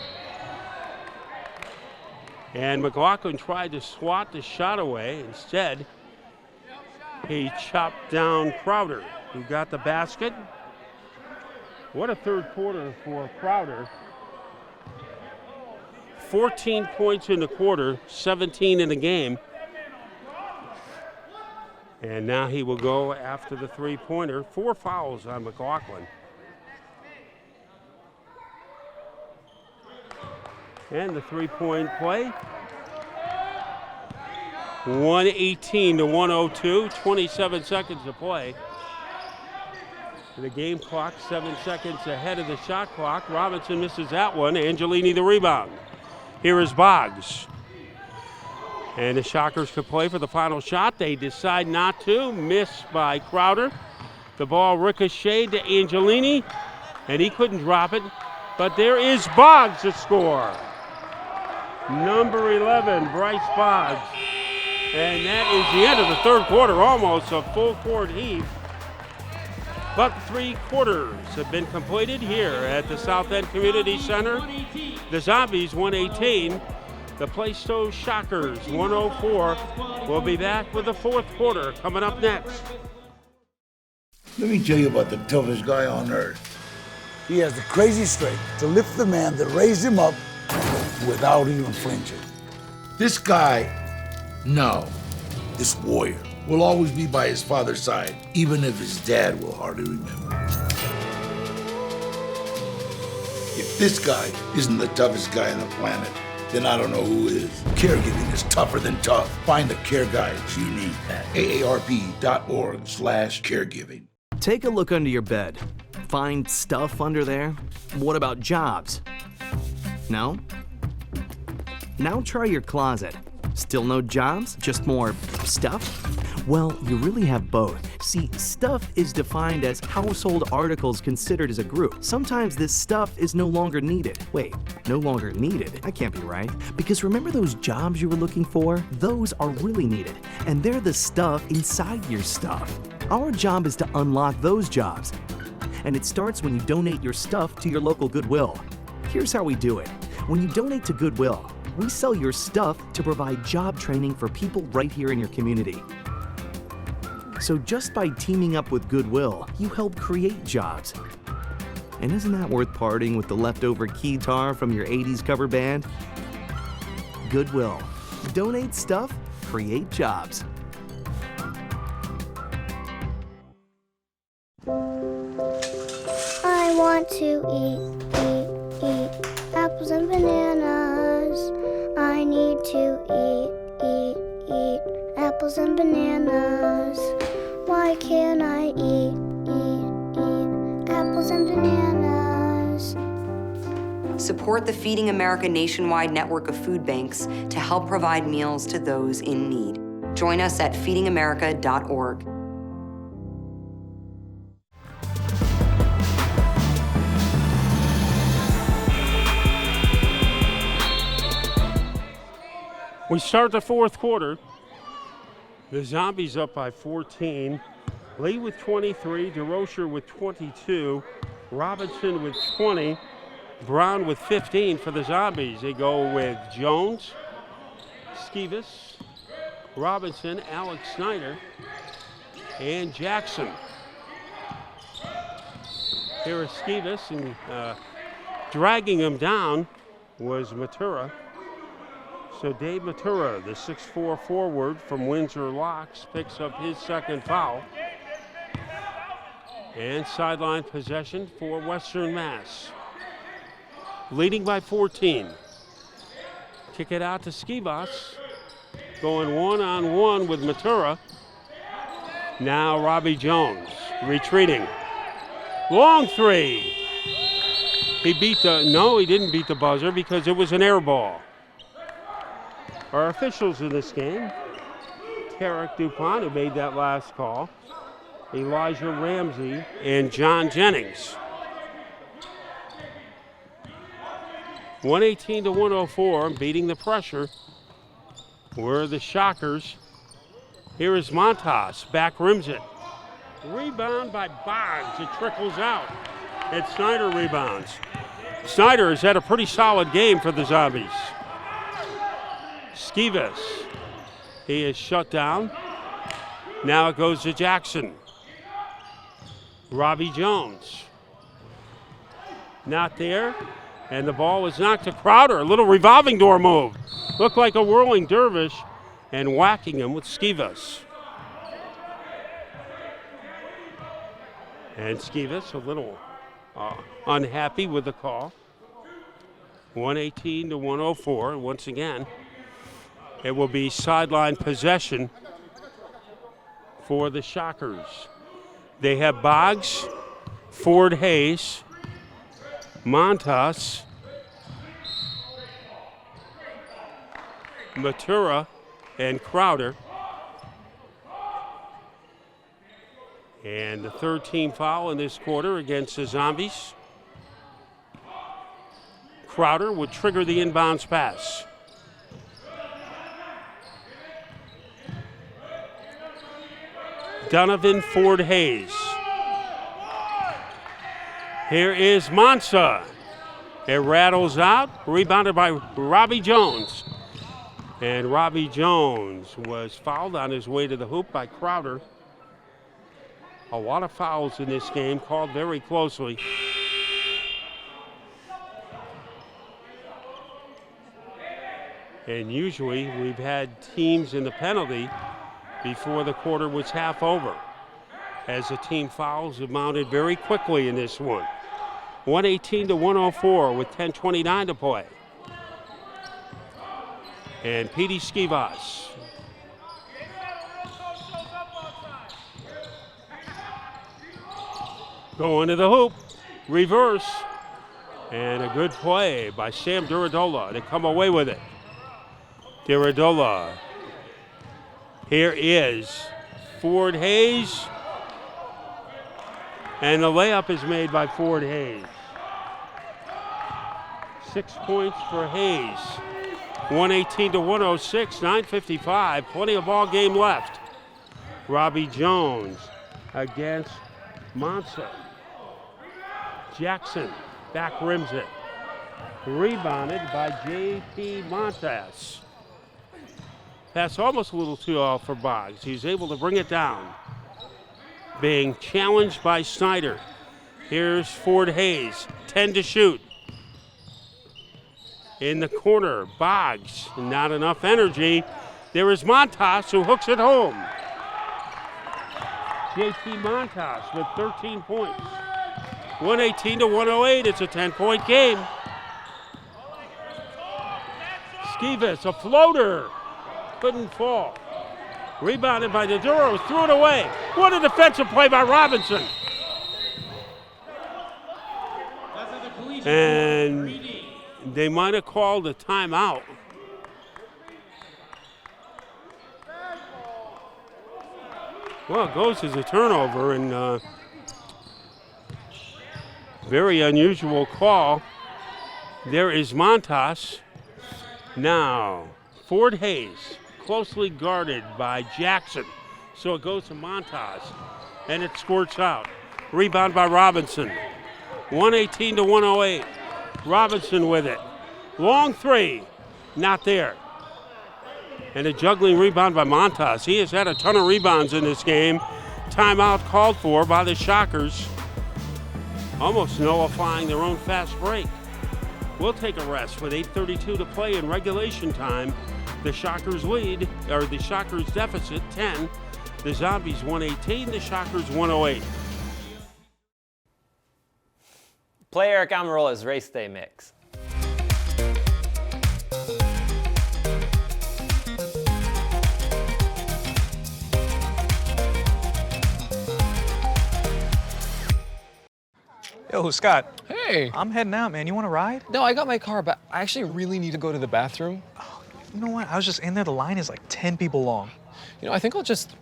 [SPEAKER 2] And McLaughlin tried to swat the shot away. Instead, he chopped down Crowder, who got the basket. What a third quarter for Crowder. 14 points in the quarter, 17 in the game. And now he will go after the three-pointer. 4 fouls on McLaughlin. And the three-point play. 118-102, 27 seconds to play. The game clock 7 seconds ahead of the shot clock. Robinson misses that one. Angelini the rebound. Here is Boggs. And the Shockers could play for the final shot. They decide not to. Miss by Crowder. The ball ricocheted to Angelini, and he couldn't drop it. But there is Boggs to score. Number 11, Bryce Boggs. And that is the end of the third quarter, almost a full court heave. But 3 quarters have been completed here at the South End Community Center. The Zombies 118, the Plaistow Shockers 104. We'll be back with the fourth quarter coming up next.
[SPEAKER 6] Let me tell you about the toughest guy on earth. He has the crazy strength to lift the man that raised him up without even flinching. This guy, this warrior, will always be by his father's side, even if his dad will hardly remember. If this guy isn't the toughest guy on the planet, then I don't know who is. Caregiving is tougher than tough. Find the care guides you need at aarp.org/caregiving.
[SPEAKER 19] Take a look under your bed. Find stuff under there? What about jobs? No? Now try your closet. Still no jobs? Just more stuff? Well, you really have both. See, stuff is defined as household articles considered as a group. Sometimes this stuff is no longer needed. Wait, no longer needed? That can't be right. Because remember those jobs you were looking for? Those are really needed, and they're the stuff inside your stuff. Our job is to unlock those jobs, and it starts when you donate your stuff to your local Goodwill. Here's how we do it. When you donate to Goodwill, we sell your stuff to provide job training for people right here in your community. So just by teaming up with Goodwill, you help create jobs. And isn't that worth parting with the leftover keytar from your 80s cover band? Goodwill. Donate stuff, create jobs.
[SPEAKER 11] I want to eat apples and bananas. I need to eat apples and bananas. Why can't I eat apples and bananas?
[SPEAKER 8] Support the Feeding America nationwide network of food banks to help provide meals to those in need. Join us at feedingamerica.org.
[SPEAKER 2] We start the fourth quarter. The Zombies up by 14. Lee with 23, DeRocher with 22, Robinson with 20, Brown with 15 for the Zombies. They go with Jones, Skivas, Robinson, Alex Snyder, and Jackson. Here is Skivas, and dragging him down was Matura. So Dave Matura, the 6'4" forward from Windsor Locks, picks up his second foul. And sideline possession for Western Mass. Leading by 14. Kick it out to Skivas. Going one-on-one with Matura. Now Robbie Jones retreating. Long three. He didn't beat the buzzer because it was an air ball. Our officials in this game, Tarek Dupont, who made that last call, Elijah Ramsey, and John Jennings. 118-104, beating the pressure, were the Shockers. Here is Montas, back rims it. Rebound by Boggs, it trickles out. And Snyder rebounds. Snyder has had a pretty solid game for the Zombies. Skivas, he is shut down. Now it goes to Jackson. Robbie Jones, not there. And the ball was knocked to Crowder. A little revolving door move. Looked like a whirling dervish and whacking him with Skivas. And Skivas a little unhappy with the call. 118-104. And once again, it will be sideline possession for the Shockers. They have Boggs, Ford Hayes, Montas, Matura, and Crowder. And the third team foul in this quarter against the Zombies. Crowder would trigger the inbounds pass. Donovan Ford Hayes. Here is Mansa. It rattles out, rebounded by Robbie Jones. And Robbie Jones was fouled on his way to the hoop by Crowder. A lot of fouls in this game, called very closely. And usually we've had teams in the penalty before the quarter was half over, as the team fouls have mounted very quickly in this one. 118-104 with 10:29 to play. And Petey Skivas. Going to the hoop, reverse, and a good play by Sam Duradola to come away with it. Duradola. Here is Ford Hayes, and the layup is made by Ford Hayes. 6 points for Hayes. 118-106, 9:55, plenty of ball game left. Robbie Jones against Monsa. Jackson back rims it. Rebounded by J.P. Montas. Pass almost a little too off for Boggs. He's able to bring it down. Being challenged by Snyder. Here's Ford Hayes, 10 to shoot. In the corner, Boggs, not enough energy. There is Montas who hooks it home. J.P. Montas with 13 points. 118-108, it's a 10-point game. Skivas, a floater. Couldn't fall. Rebounded by Naduros, threw it away. What a defensive play by Robinson. And they might have called a timeout. Well, it goes as a turnover, and very unusual call. There is Montas. Now, Ford Hayes, closely guarded by Jackson. So it goes to Montas, and it squirts out. Rebound by Robinson. 118-108. Robinson with it. Long three, not there. And a juggling rebound by Montas. He has had a ton of rebounds in this game. Timeout called for by the Shockers, almost nullifying their own fast break. We'll take a rest with 8:32 to play in regulation time. The Shockers lead, or the Shockers deficit 10. The Zombies 118, the Shockers 108.
[SPEAKER 3] Play Eric Amarola's Race Day Mix.
[SPEAKER 10] Yo, Scott.
[SPEAKER 12] Hey.
[SPEAKER 10] I'm heading out, man. You want to ride?
[SPEAKER 12] No, I got my car, but I actually really need to go to the bathroom.
[SPEAKER 10] Oh, you know what? I was just in there. The line is like 10 people long.
[SPEAKER 12] You know, I think I'll just...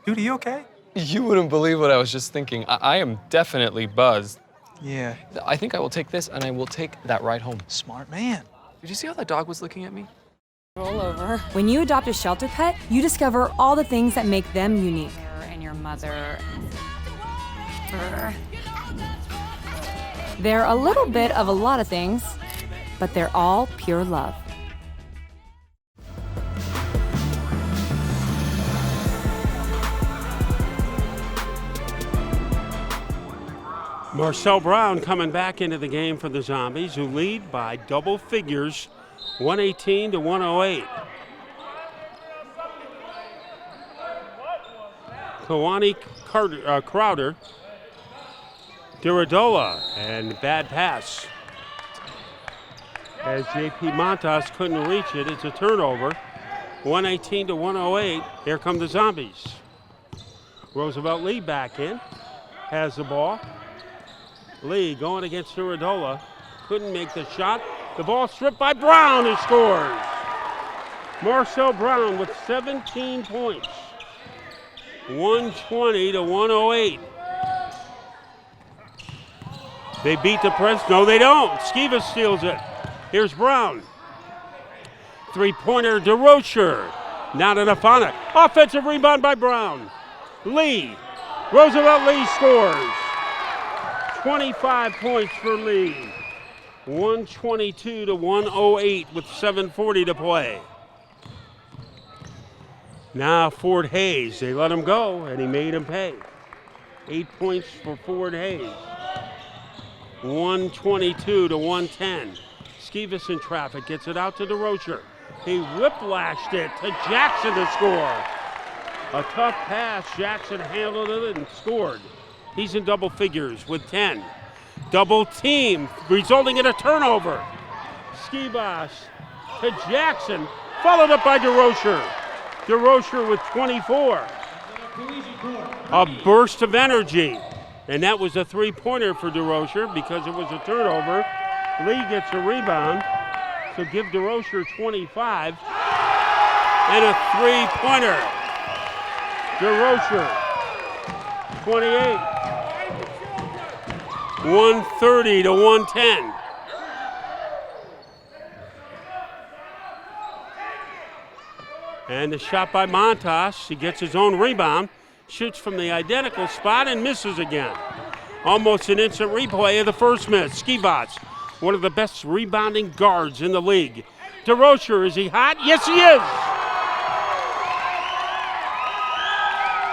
[SPEAKER 10] Dude, are you okay?
[SPEAKER 12] You wouldn't believe what I was just thinking. I am definitely buzzed.
[SPEAKER 10] Yeah.
[SPEAKER 12] I think I will take this, and I will take that ride home.
[SPEAKER 10] Smart man.
[SPEAKER 12] Did you see how that dog was looking at me?
[SPEAKER 24] Roll over. When you adopt a shelter pet, you discover all the things that make them unique. And your mother. They're a little bit of a lot of things, but they're all pure love.
[SPEAKER 2] Marcel Brown coming back into the game for the Zombies, who lead by double figures, 118 to 108. Kawani Crowder, Duradola, and bad pass. As JP Montas couldn't reach it, it's a turnover. 118 to 108. Here come the Zombies. Roosevelt Lee back in, has the ball. Lee going against Duradola, couldn't make the shot. The ball stripped by Brown, who scores. Marcel Brown with 17 points. 120 to 108. They beat the press. No, they don't. Skivas steals it. Here's Brown. Three-pointer DeRocher. Not enough on it. Offensive rebound by Brown. Lee. Roosevelt Lee scores. 25 points for Lee. 122 to 108 with 7:40 to play. Now Ford Hayes, they let him go and he made him pay. 8 points for Ford Hayes. 122 to 110. Skivas in traffic, gets it out to DeRocher. He whiplashed it to Jackson to score. A tough pass, Jackson handled it and scored. He's in double figures with 10. Double team, resulting in a turnover. Skivas to Jackson, followed up by DeRocher. DeRocher with 24. A burst of energy. And that was a three-pointer for DeRocher because it was a turnover. Lee gets a rebound, so give DeRocher 25. And a three-pointer. DeRocher, 28. 130 to 110. And the shot by Montas. He gets his own rebound, shoots from the identical spot and misses again. Almost an instant replay of the first miss. Skivas, one of the best rebounding guards in the league. DeRocher, is he hot? Yes, he is.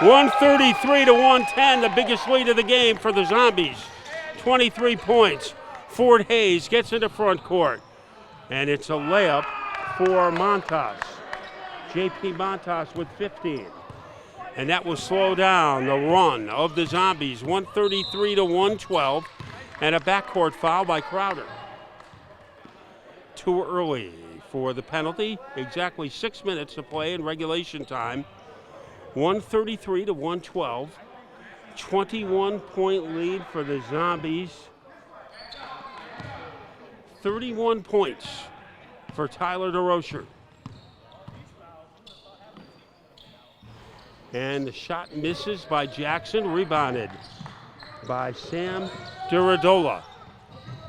[SPEAKER 2] 133 to 110, the biggest lead of the game for the Zombies. 23 points. Ford Hayes gets into front court. And it's a layup for Montas. JP Montas with 15. And that will slow down the run of the Zombies. 133 to 112. And a backcourt foul by Crowder. Too early for the penalty. Exactly 6 minutes to play in regulation time. 133 to 112. 21-point lead for the Zombies. 31 points for Tyler DeRocher. And the shot misses by Jackson, rebounded by Sam Duradola.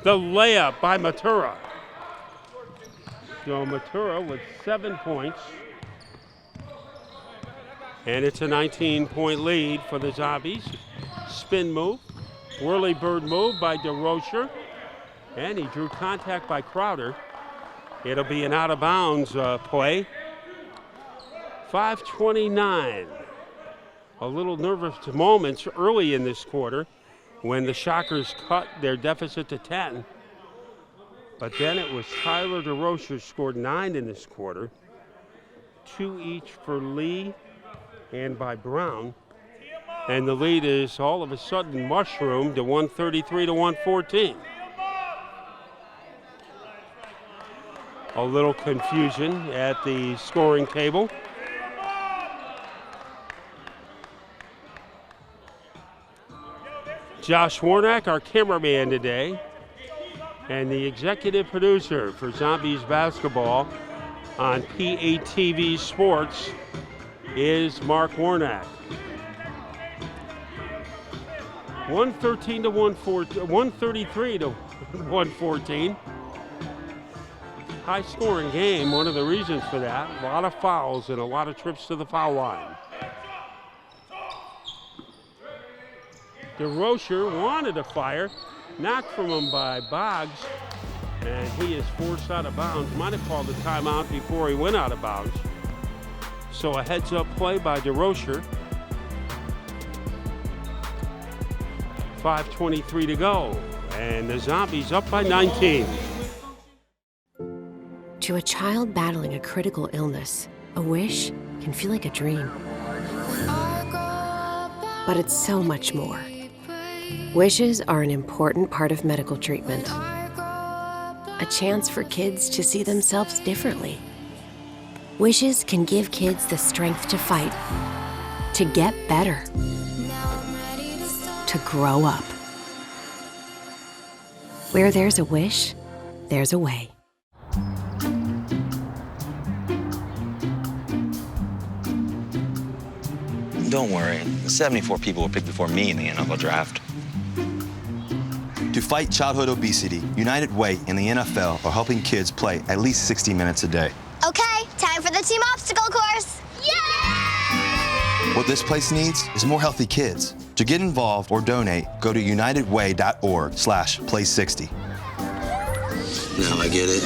[SPEAKER 2] The layup by Matura. So Matura with 7 points. And it's a 19-point lead for the Zombies. Spin move. Whirly bird move by DeRocher. And he drew contact by Crowder. It'll be an out of bounds play. 5:29. A little nervous moments early in this quarter when the Shockers cut their deficit to 10. But then it was Tyler DeRocher scored 9 in this quarter. 2 each for Lee and by Brown. And the lead is all of a sudden mushroomed to 133 to 114. A little confusion at the scoring table. Josh Warnock, our cameraman today, and the executive producer for Zombies Basketball on PATV Sports is Mark Warnock. 113 to 114, 133 to 114. High scoring game, one of the reasons for that. A lot of fouls and a lot of trips to the foul line. DeRocher wanted to fire, knocked from him by Boggs, and he is forced out of bounds. Might have called a timeout before he went out of bounds. So a heads up play by DeRocher. 5:23 to go, and the Zombies up by 19.
[SPEAKER 7] To a child battling a critical illness, a wish can feel like a dream. But it's so much more. Wishes are an important part of medical treatment. A chance for kids to see themselves differently. Wishes can give kids the strength to fight, to get better, to grow up. Where there's a wish, there's a way.
[SPEAKER 14] Don't worry, 74 people were picked before me in the NFL draft.
[SPEAKER 16] To fight childhood obesity, United Way and the NFL are helping kids play at least 60 minutes a day.
[SPEAKER 11] Okay, time for the team obstacle course. Yay!
[SPEAKER 16] What this place needs is more healthy kids. To get involved or donate, go to unitedway.org/play60.
[SPEAKER 14] Now I get it.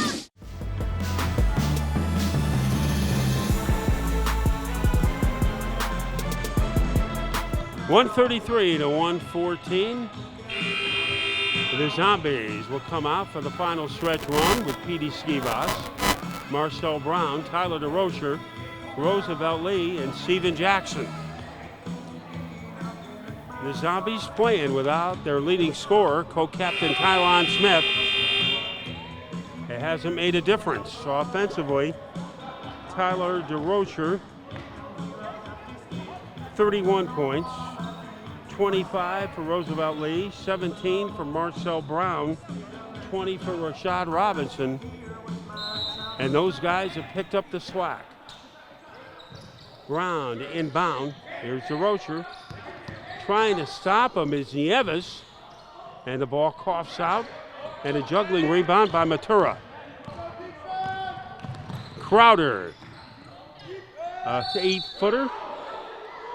[SPEAKER 2] .133 to 114. The Zombies will come out for the final stretch run with Petey Skivas, Marcel Brown, Tyler DeRocher, Roosevelt Lee, and Steven Jackson. The Zombies playing without their leading scorer, co-captain Tylon Smith. It hasn't made a difference. So offensively, Tyler DeRocher, 31 points. 25 for Roosevelt Lee, 17 for Marcel Brown, 20 for Rashad Robinson. And those guys have picked up the slack. Brown inbound. Here's DeRocher. Trying to stop him is Nieves. And the ball coughs out. And a juggling rebound by Matura. Crowder. 8-footer.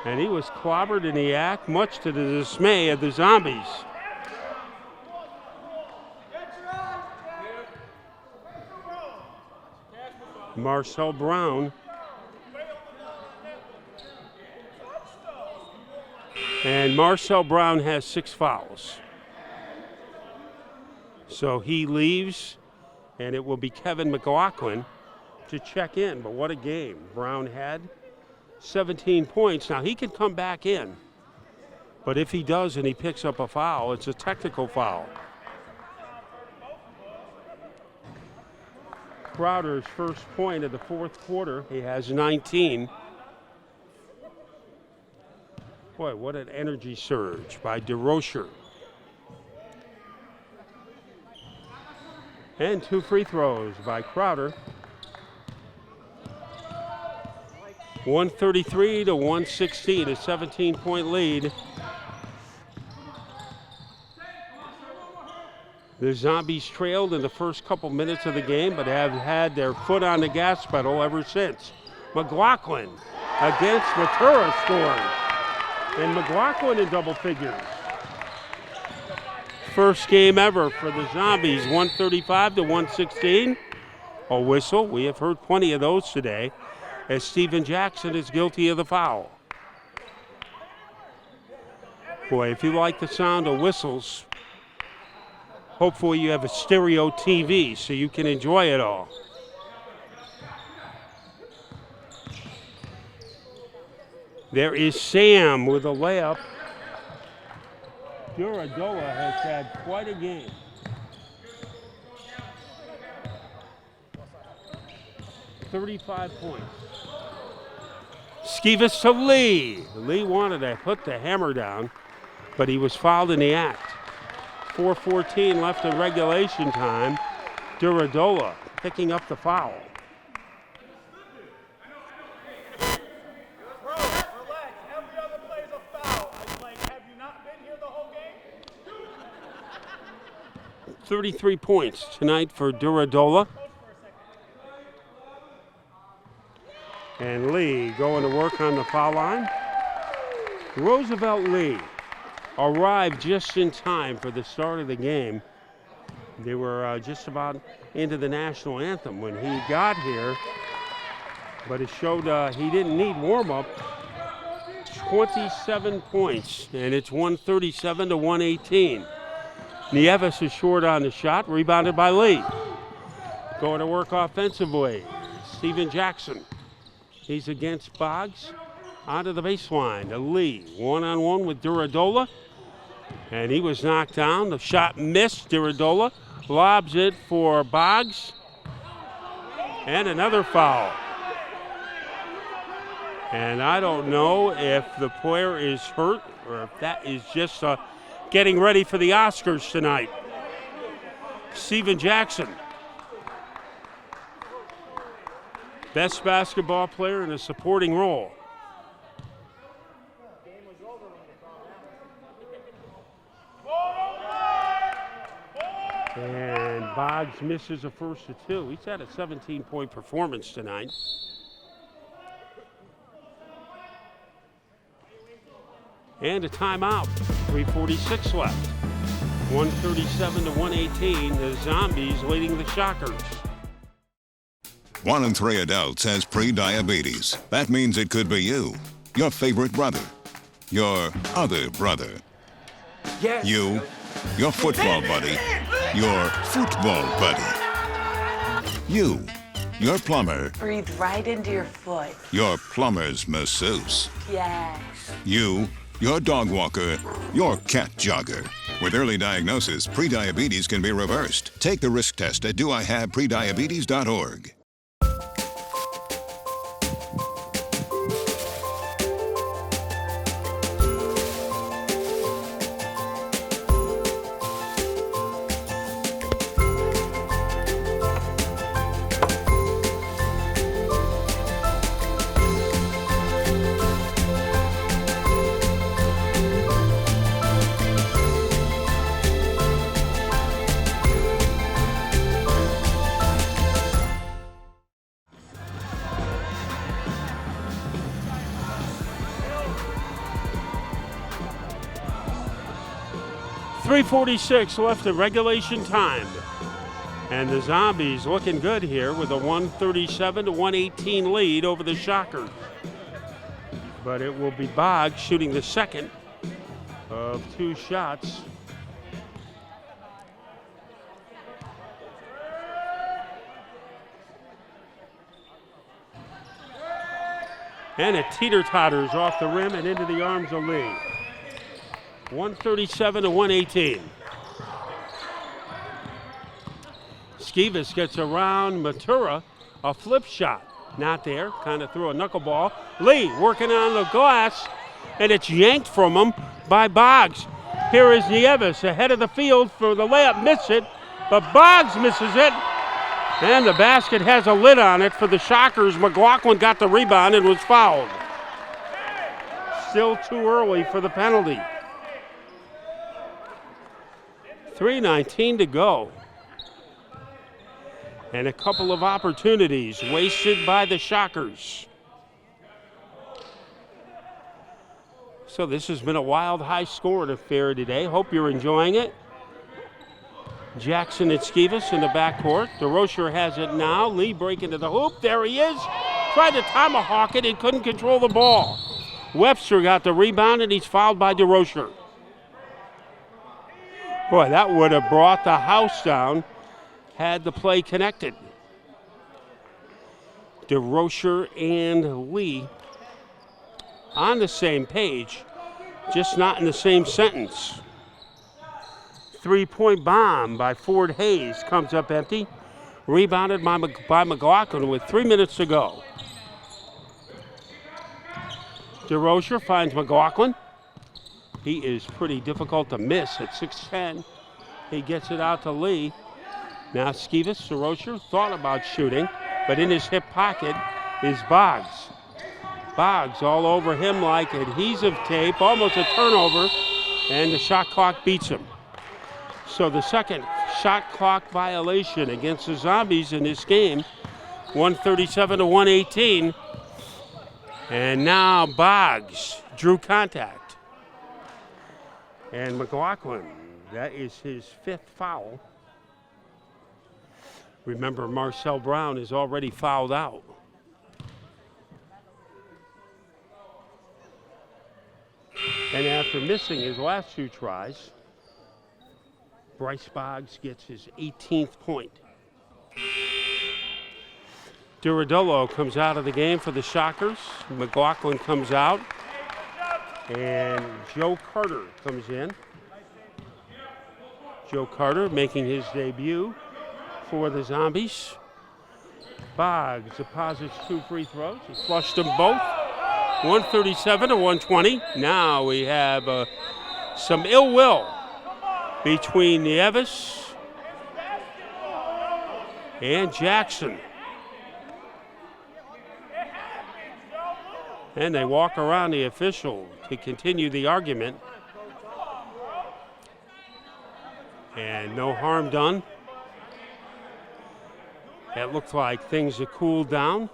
[SPEAKER 2] And he was clobbered in the act, much to the dismay of the Zombies. Marcel Brown. And Marcel Brown has 6 fouls. So he leaves, and it will be Kevin McLaughlin to check in. But what a game Brown had. 17 points. Now, he can come back in. But if he does and he picks up a foul, it's a technical foul. Crowder's first point of the fourth quarter. He has 19. Boy, what an energy surge by DeRocher. And 2 free throws by Crowder. 133 to 116, a 17-point lead. The Zombies trailed in the first couple minutes of the game, but have had their foot on the gas pedal ever since. McLaughlin against Matura scores. And McLaughlin in double figures. First game ever for the Zombies, 135 to 116. A whistle. We have heard plenty of those today, as Steven Jackson is guilty of the foul. Boy, if you like the sound of whistles, hopefully you have a stereo TV so you can enjoy it all. There is Sam with a layup. Duradola has had quite a game. .35 points. Skivas to Lee. Lee wanted to put the hammer down, but he was fouled in the act. 4:14 left in regulation time. Duradola picking up the foul.
[SPEAKER 4] Bro, relax. Every other play is a foul. I'm like, have you not been here the whole game?
[SPEAKER 2] 33 points tonight for Duradola. And Lee going to work on the foul line. Roosevelt Lee arrived just in time for the start of the game. They were just about into the national anthem when he got here, but it showed he didn't need warm-up. 27 points, and it's 137 to 118. Nieves is short on the shot, rebounded by Lee. Going to work offensively, Steven Jackson. He's against Boggs, onto the baseline to Lee. One-on-one with Duradola, and he was knocked down. The shot missed. Duradola lobs it for Boggs, and another foul. And I don't know if the player is hurt or if that is just getting ready for the Oscars tonight. Steven Jackson. Best basketball player in a supporting role. And Boggs misses a first of two. He's had a 17-point performance tonight. And a timeout. 3:46 left. 137 to 118. The Zombies leading the Shockers.
[SPEAKER 15] 1 in 3 adults has pre-diabetes. That means it could be you, your favorite brother, your other brother, you, your football buddy, your football buddy, you, your plumber,
[SPEAKER 17] Breathe right into your foot.
[SPEAKER 15] your plumber's masseuse,
[SPEAKER 17] Yes.
[SPEAKER 15] you, your dog walker, your cat jogger. With early diagnosis, pre-diabetes can be reversed. Take the risk test at doihaveprediabetes.org.
[SPEAKER 2] .46 left in regulation time. And the Zombies looking good here with a 137 to 118 lead over the Shockers. But it will be Boggs shooting the second of 2 shots. And it teeter-totters off the rim and into the arms of Lee. 137 to 118. Skivas gets around Matura, a flip shot. Not there, kind of threw a knuckleball. Lee working on the glass, and it's yanked from him by Boggs. Here is Nieves ahead of the field for the layup, missed it, but Boggs misses it. And the basket has a lid on it for the Shockers. McLaughlin got the rebound and was fouled. Still too early for the penalty. 3:19 to go. And a couple of opportunities wasted by the Shockers. So this has been a wild, high-scoring affair today. Hope you're enjoying it. Jackson and Skivas in the backcourt. DeRocher has it now. Lee breaking to the hoop. There he is. Tried to tomahawk it and couldn't control the ball. Webster got the rebound and he's fouled by DeRocher. Boy, that would have brought the house down had the play connected. DeRocher and Lee on the same page, just not in the same sentence. 3-point bomb by Ford Hayes comes up empty. Rebounded by McLaughlin with 3 minutes to go. DeRocher finds McLaughlin. He is pretty difficult to miss at 6'10". He gets it out to Lee. Now Skivas, DeRocher thought about shooting, but in his hip pocket is Boggs. Boggs all over him like adhesive tape, almost a turnover, and the shot clock beats him. So the second shot clock violation against the Zombies in this game, 137 to 118. And now Boggs drew contact. And McLaughlin, that is his 5th foul. Remember, Marcel Brown is already fouled out. And after missing his last 2 tries, Bryce Boggs gets his 18th point. Duradillo comes out of the game for the Shockers. McLaughlin comes out. And Joe Carter comes in. Joe Carter making his debut for the Zombies. Boggs deposits 2 free throws. He flushed them both. 137 to 120. Now we have some ill will between Nieves and Jackson. And they walk around the official to continue the argument. And no harm done. It looks like things have cooled down.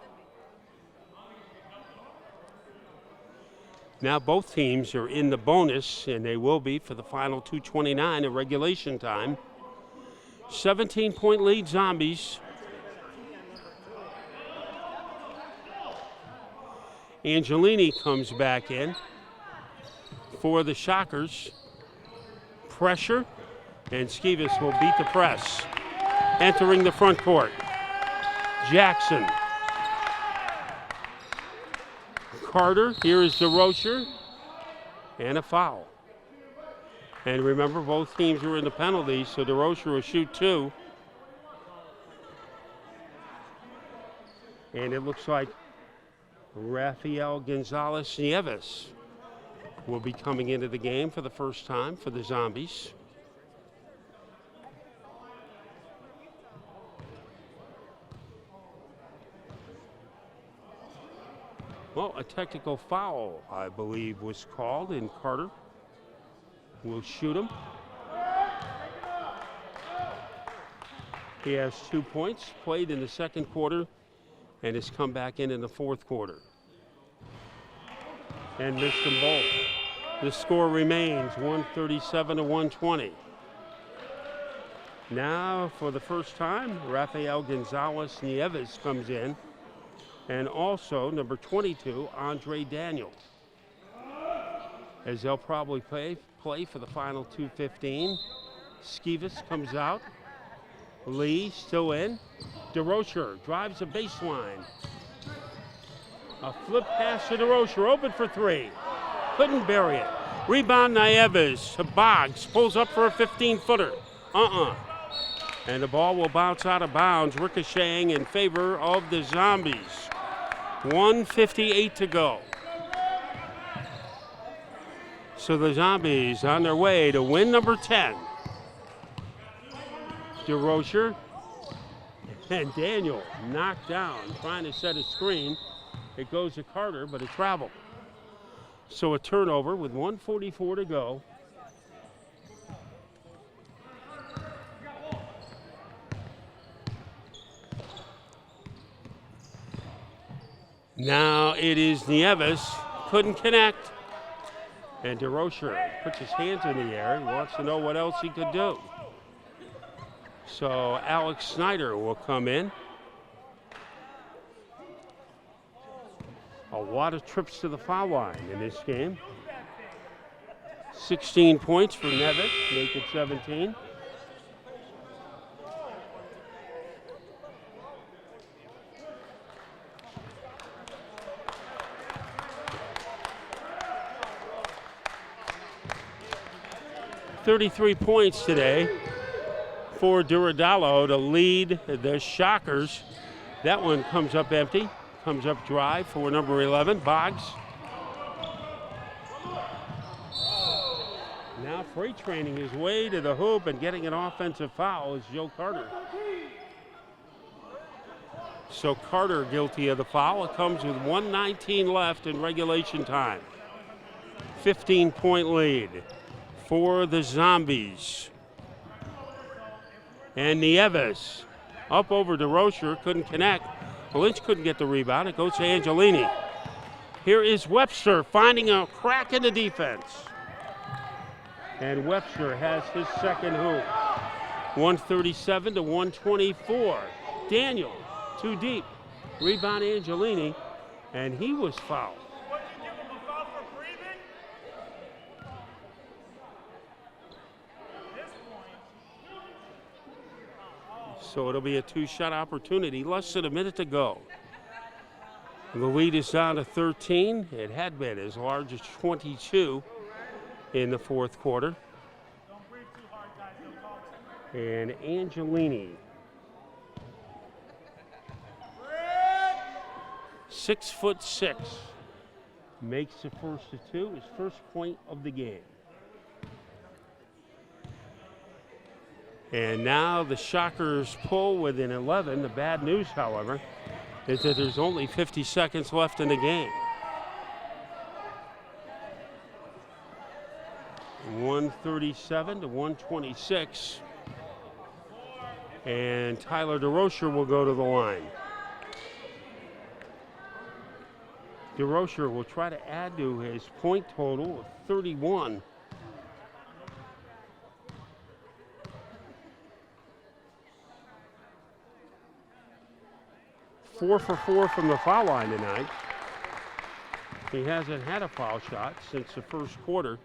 [SPEAKER 2] Now both teams are in the bonus, and they will be for the final 2:29 of regulation time. 17-point lead, Zombies. Angelini comes back in for the Shockers. Pressure, and Skivas will beat the press. Entering the front court, Jackson. Carter, here is DeRocher, and a foul. And remember, both teams are in the penalties, so DeRocher will shoot 2. And it looks like Rafael Gonzalez Nieves will be coming into the game for the first time for the Zombies. Well, a technical foul, I believe, was called, and Carter will shoot him. He has 2 points, played in the second quarter, and has come back in the fourth quarter. And missed them both. The score remains 137 to 120. Now, for the first time, Rafael Gonzalez Nieves comes in. And also, number 22, Andre Daniel. As they'll probably play for the final 2:15. Skivas comes out. Lee still in. DeRocher drives the baseline. A flip pass to DeRocher, open for 3. Couldn't bury it. Rebound Nieves. Boggs pulls up for a 15-footer. And the ball will bounce out of bounds, ricocheting in favor of the Zombies. 1:58 to go. So the Zombies on their way to win number 10. DeRocher and Daniel knocked down, trying to set a screen. It goes to Carter, but it traveled. So a turnover with 1:44 to go. Now it is Nieves, couldn't connect. And DeRocher puts his hands in the air. He wants to know what else he could do. So Alex Snyder will come in. A lot of trips to the foul line in this game. 16 points for Nevitt, make it 17. $33 points today for Duradalo to lead the Shockers. That one comes up empty, comes up dry for number 11, Boggs. Now freight training his way to the hoop and getting an offensive foul is Joe Carter. So Carter guilty of the foul. It comes with 1:19 left in regulation time. 15-point lead for the Zombies. And Nieves up over DeRocher, couldn't connect. Lynch couldn't get the rebound. It goes to Angelini. Here is Webster finding a crack in the defense. And Webster has his second hoop. 137 to 124. Daniel, too deep. Rebound Angelini, and he was fouled. So it'll be a two-shot opportunity. Less than a minute to go. The lead is down to 13. It had been as large as 22 in the fourth quarter. And Angelini, 6'6", makes the first of two, his first point of the game. And now the Shockers pull within 11. The bad news, however, is that there's only 50 seconds left in the game. 137 to 126. And Tyler DeRocher will go to the line. DeRocher will try to add to his point total of 31. Four for 4 from the foul line tonight. He hasn't had a foul shot since the first quarter.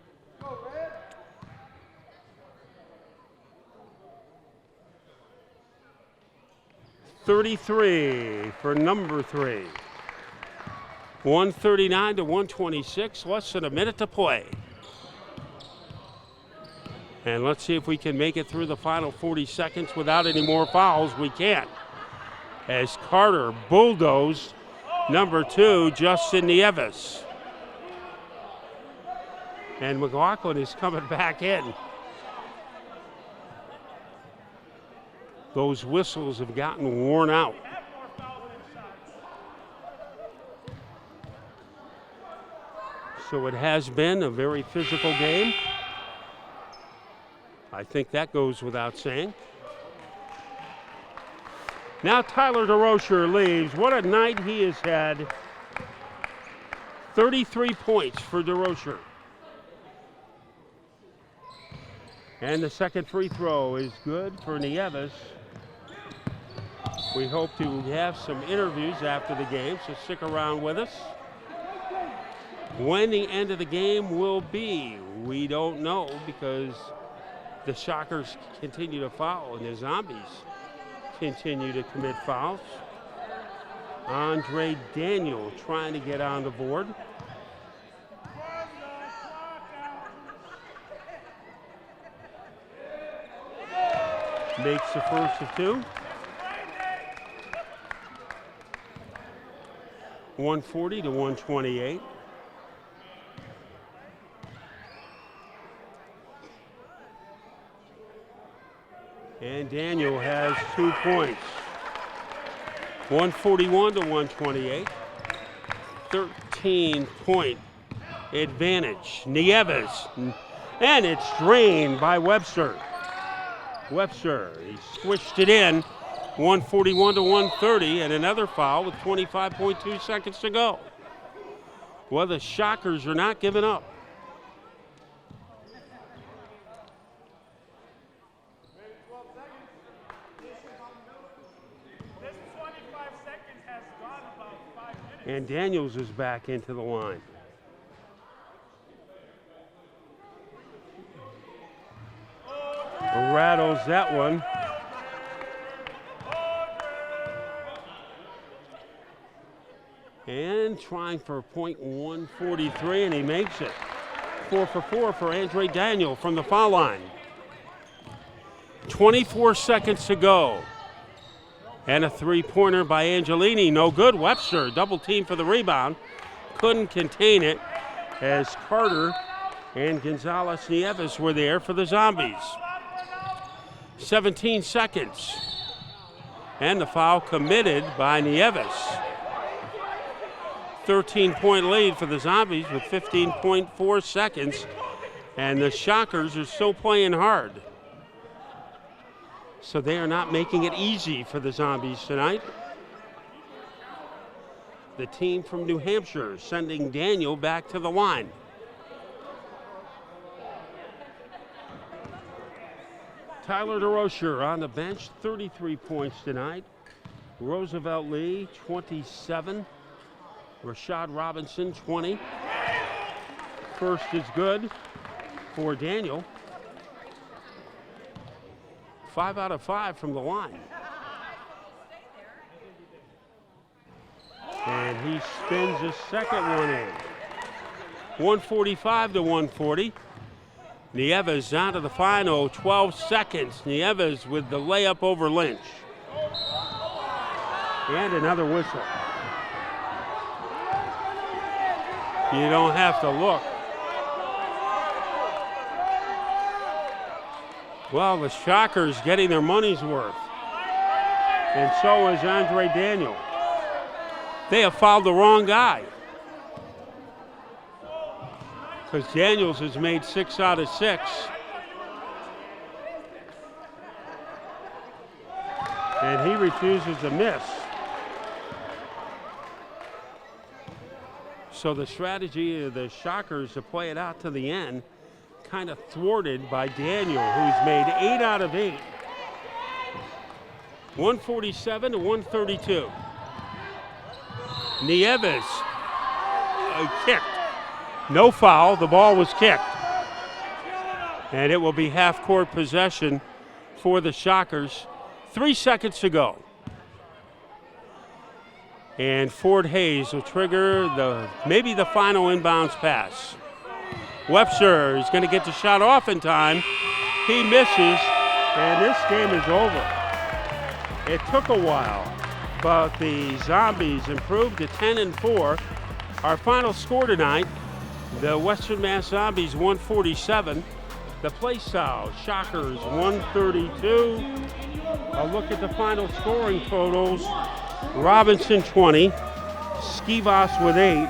[SPEAKER 2] $33 for number 3. 139 to 126, less than a minute to play. And let's see if we can make it through the final 40 seconds without any more fouls. We can't. As Carter bulldozed number 2, Justin Nieves. And McLaughlin is coming back in. Those whistles have gotten worn out. So it has been a very physical game. I think that goes without saying. Now Tyler DeRocher leaves. What a night he has had. 33 points for DeRocher. And the second free throw is good for Nieves. We hope to have some interviews after the game, so stick around with us. When the end of the game will be, we don't know, because the Shockers continue to foul and the Zombies continue to commit fouls. Andre Daniel trying to get on the board. Makes the first of 2. 140 to 128. And Daniel has 2 points. 141 to 128. 13-point advantage. Nieves. And it's drained by Webster. Webster, he squished it in. 141 to 130, and another foul with 25.2 seconds to go. Well, the Shockers are not giving up.
[SPEAKER 4] This 25 seconds has gone about 5 minutes.
[SPEAKER 2] And Daniels is back into the line. Rattles that one. And trying for .143, and he makes it. 4 for 4 for Andre Daniel from the foul line. 24 seconds to go. And a three-pointer by Angelini, no good. Webster, double team for the rebound. Couldn't contain it as Carter and Gonzalez Nieves were there for the Zombies. 17 seconds. And the foul committed by Nieves. 13-point lead for the Zombies with 15.4 seconds. And the Shockers are still playing hard. So they are not making it easy for the Zombies tonight. The team from New Hampshire sending Daniel back to the line. Tyler DeRocher on the bench, 33 points tonight. Roosevelt Lee, 27. Rashad Robinson, 20. First is good for Daniel. 5 out of 5 from the line. And he spins his second one in. 145 to 140. Nieves down to the final 12 seconds. Nieves with the layup over Lynch. And another whistle. You don't have to look. Well, the Shockers getting their money's worth. And so is Andre Daniel. They have fouled the wrong guy. Because Daniels has made 6 out of 6. And he refuses to miss. So the strategy of the Shockers to play it out to the end kind of thwarted by Daniel, who's made 8 out of 8. 147 to 132. Nieves kicked. No foul, the ball was kicked. And it will be half-court possession for the Shockers. 3 seconds to go. And Ford Hayes will trigger maybe the final inbounds pass. Webster is going to get the shot off in time. He misses, and this game is over. It took a while, but the Zombies improved to 10-4. Our final score tonight, the Western Mass Zombies 147, the Plaistow Shockers 132. A look at the final scoring totals. Robinson 20, Skivas with 8,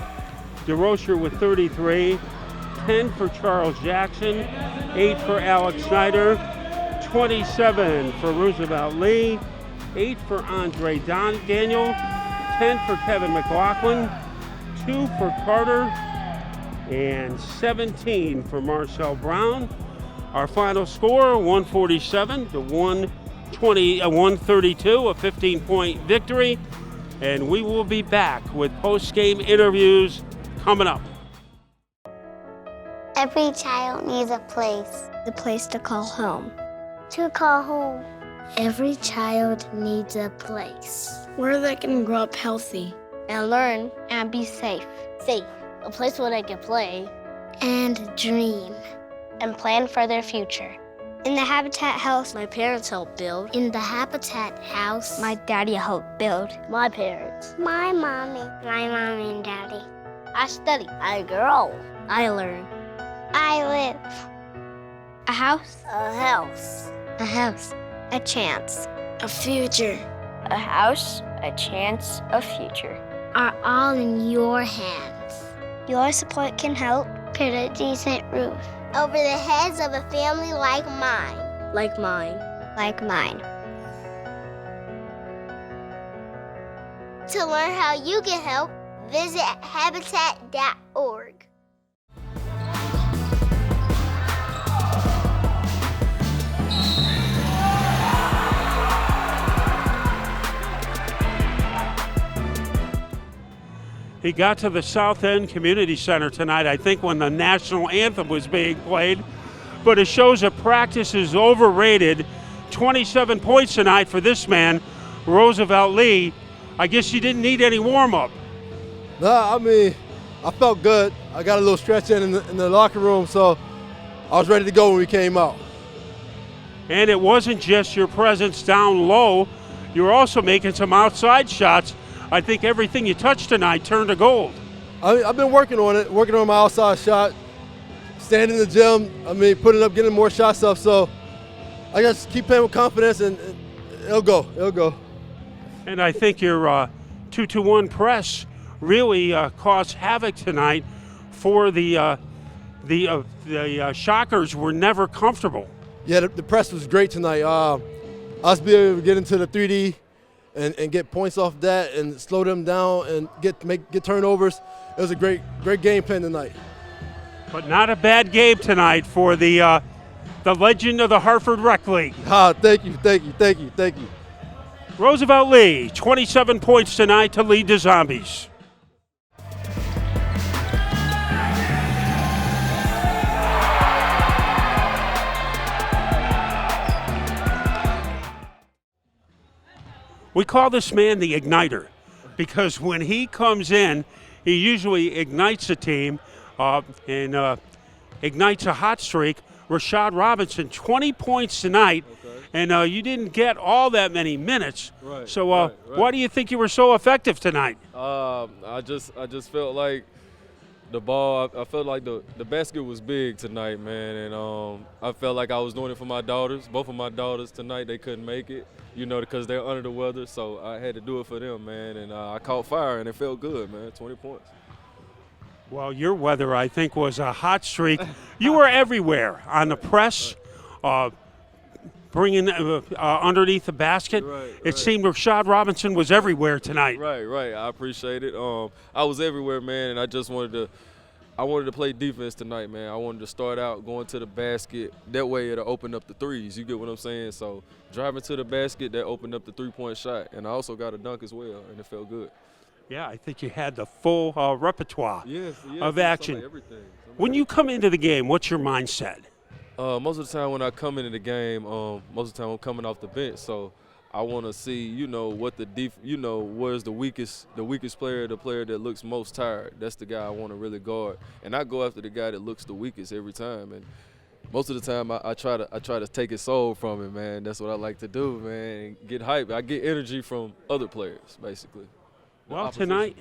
[SPEAKER 2] DeRocher with 33, 10 for Charles Jackson, 8 for Alex Snyder, 27 for Roosevelt Lee, 8 for Andre Daniel, 10 for Kevin McLaughlin, 2 for Carter, and 17 for Marcel Brown. Our final score, 147 to 132, a 15-point victory. And we will be back with post-game interviews coming up.
[SPEAKER 11] Every child needs a place to call home. To call home. Every child needs a place where they can grow up healthy and learn and be safe. Safe, a place where they can play and dream and plan for their future. In the Habitat house, my parents helped build. In the Habitat house, my daddy helped build. My parents. My mommy. My mommy and daddy. I study. I grow. I learn. I live. A house. A house. A house. A chance. A future. A house, a chance, a future. Are all in your hands. Your support can help put a decent roof over the heads of a family like mine. Like mine. Like mine. To learn how you can help, visit habitat.org.
[SPEAKER 2] He got to the South End Community Center tonight, I think, when the national anthem was being played. But it shows that practice is overrated. 27 points tonight for this man, Roosevelt Lee. I guess you didn't need any warm-up.
[SPEAKER 9] Nah, I mean, I felt good. I got a little stretch in the locker room, so I was ready to go when we came out.
[SPEAKER 2] And it wasn't just your presence down low. You were also making some outside shots. I think everything you touched tonight turned to gold.
[SPEAKER 9] I've been working on it, working on my outside shot, staying in the gym, putting up, getting more shots up. So I just keep playing with confidence, and it'll go.
[SPEAKER 2] And I think your 2-2-1 press really caused havoc tonight for the Shockers. Were never comfortable. Yeah,
[SPEAKER 9] the press was great tonight. Us being able to get into the 3D and get points off that and slow them down and get turnovers. It was a great game plan tonight.
[SPEAKER 2] But not a bad game tonight for the legend of the Hartford Rec League.
[SPEAKER 9] Thank you.
[SPEAKER 2] Roosevelt Lee, 27 points tonight to lead the Zombies. We call this man the Igniter because when he comes in, he usually ignites a team and ignites a hot streak. Rashad Robinson, 20 points tonight, and you didn't get all that many minutes.
[SPEAKER 13] Right,
[SPEAKER 2] so
[SPEAKER 13] right.
[SPEAKER 2] why do you think you were so effective tonight?
[SPEAKER 13] I just felt like the ball. I felt like the basket was big tonight, man, and I felt like I was doing it for my daughters. Both of my daughters tonight, they couldn't make it, because they're under the weather. So I had to do it for them, man, and I caught fire, and it felt good, man. 20 points.
[SPEAKER 2] Well, your weather, I think, was a hot streak. You were everywhere on the press, bringing underneath the basket. It seemed Rashad Robinson was everywhere tonight.
[SPEAKER 13] Right. I appreciate it. I was everywhere, man, and I just wanted to play defense tonight, man. I wanted to start out going to the basket. That way it'll open up the threes. You get what I'm saying? So driving to the basket, that opened up the three-point shot. And I also got a dunk as well, and it felt good.
[SPEAKER 2] Yeah, I think you had the full repertoire of action.
[SPEAKER 13] Like everything.
[SPEAKER 2] When you come into the game, what's your mindset?
[SPEAKER 13] Most of the time when I come into the game, most of the time I'm coming off the bench, so I want to see, what where's the weakest player, the player that looks most tired. That's the guy I want to really guard, and I go after the guy that looks the weakest every time. And most of the time I try to take his soul from him, man. That's what I like to do, man. And get hype. I get energy from other players, basically.
[SPEAKER 2] Well, tonight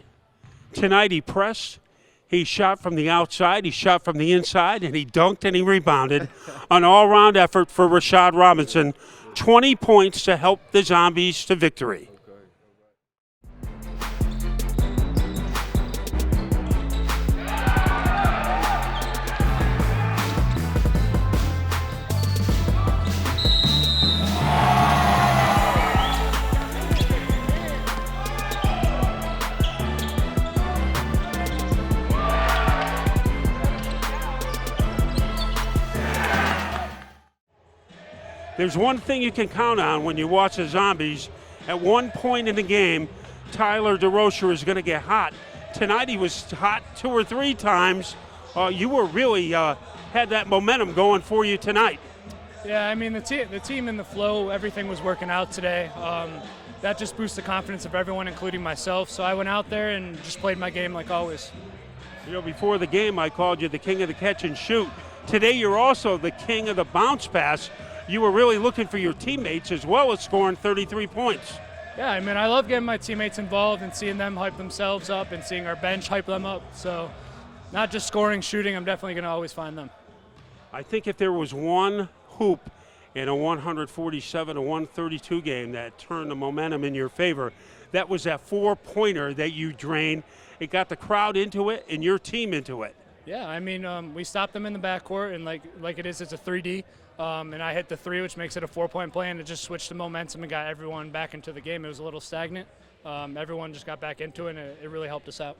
[SPEAKER 2] he pressed, he shot from the outside, he shot from the inside, and he dunked and he rebounded. An all-round effort for Rashad Robinson. 20 points to help the Zombies to victory. There's one thing you can count on when you watch the Zombies. At one point in the game, Tyler DeRocher is going to get hot. Tonight he was hot 2 or 3 times. You were really had that momentum going for you tonight.
[SPEAKER 18] Yeah, the team in the flow, everything was working out today. That just boosts the confidence of everyone, including myself. So I went out there and just played my game like always.
[SPEAKER 2] Before the game, I called you the king of the catch and shoot. Today you're also the king of the bounce pass. You were really looking for your teammates as well as scoring 33 points.
[SPEAKER 18] Yeah, I love getting my teammates involved and seeing them hype themselves up and seeing our bench hype them up. So not just scoring, shooting, I'm definitely going to always find them.
[SPEAKER 2] I think if there was one hoop in a 147-132 game that turned the momentum in your favor, that was that 4-pointer that you drained. It got the crowd into it and your team into it.
[SPEAKER 18] Yeah, we stopped them in the backcourt, and like it's a 3D. And I hit the 3, which makes it a 4-point play, and it just switched the momentum and got everyone back into the game. It was a little stagnant. Everyone just got back into it, and it really helped us out.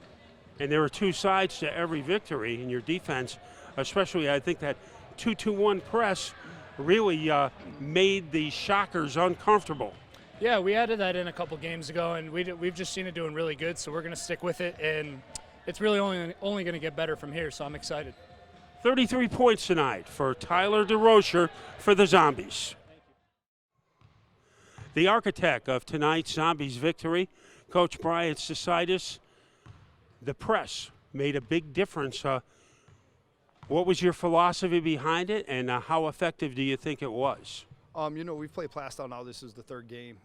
[SPEAKER 2] And there were 2 sides to every victory in your defense, especially I think that 2-2-1 press really made the Shockers uncomfortable.
[SPEAKER 18] Yeah, we added that in a couple games ago, and we've just seen it doing really good, so we're going to stick with it. And it's really only going to get better from here, so I'm excited.
[SPEAKER 2] 33 points tonight for Tyler DeRocher for the Zombies. The architect of tonight's Zombies victory, Coach Brian Cisidis, the press made a big difference. What was your philosophy behind it, and how effective do you think it was?
[SPEAKER 1] You know, we've played Plaistow now. This is the third game.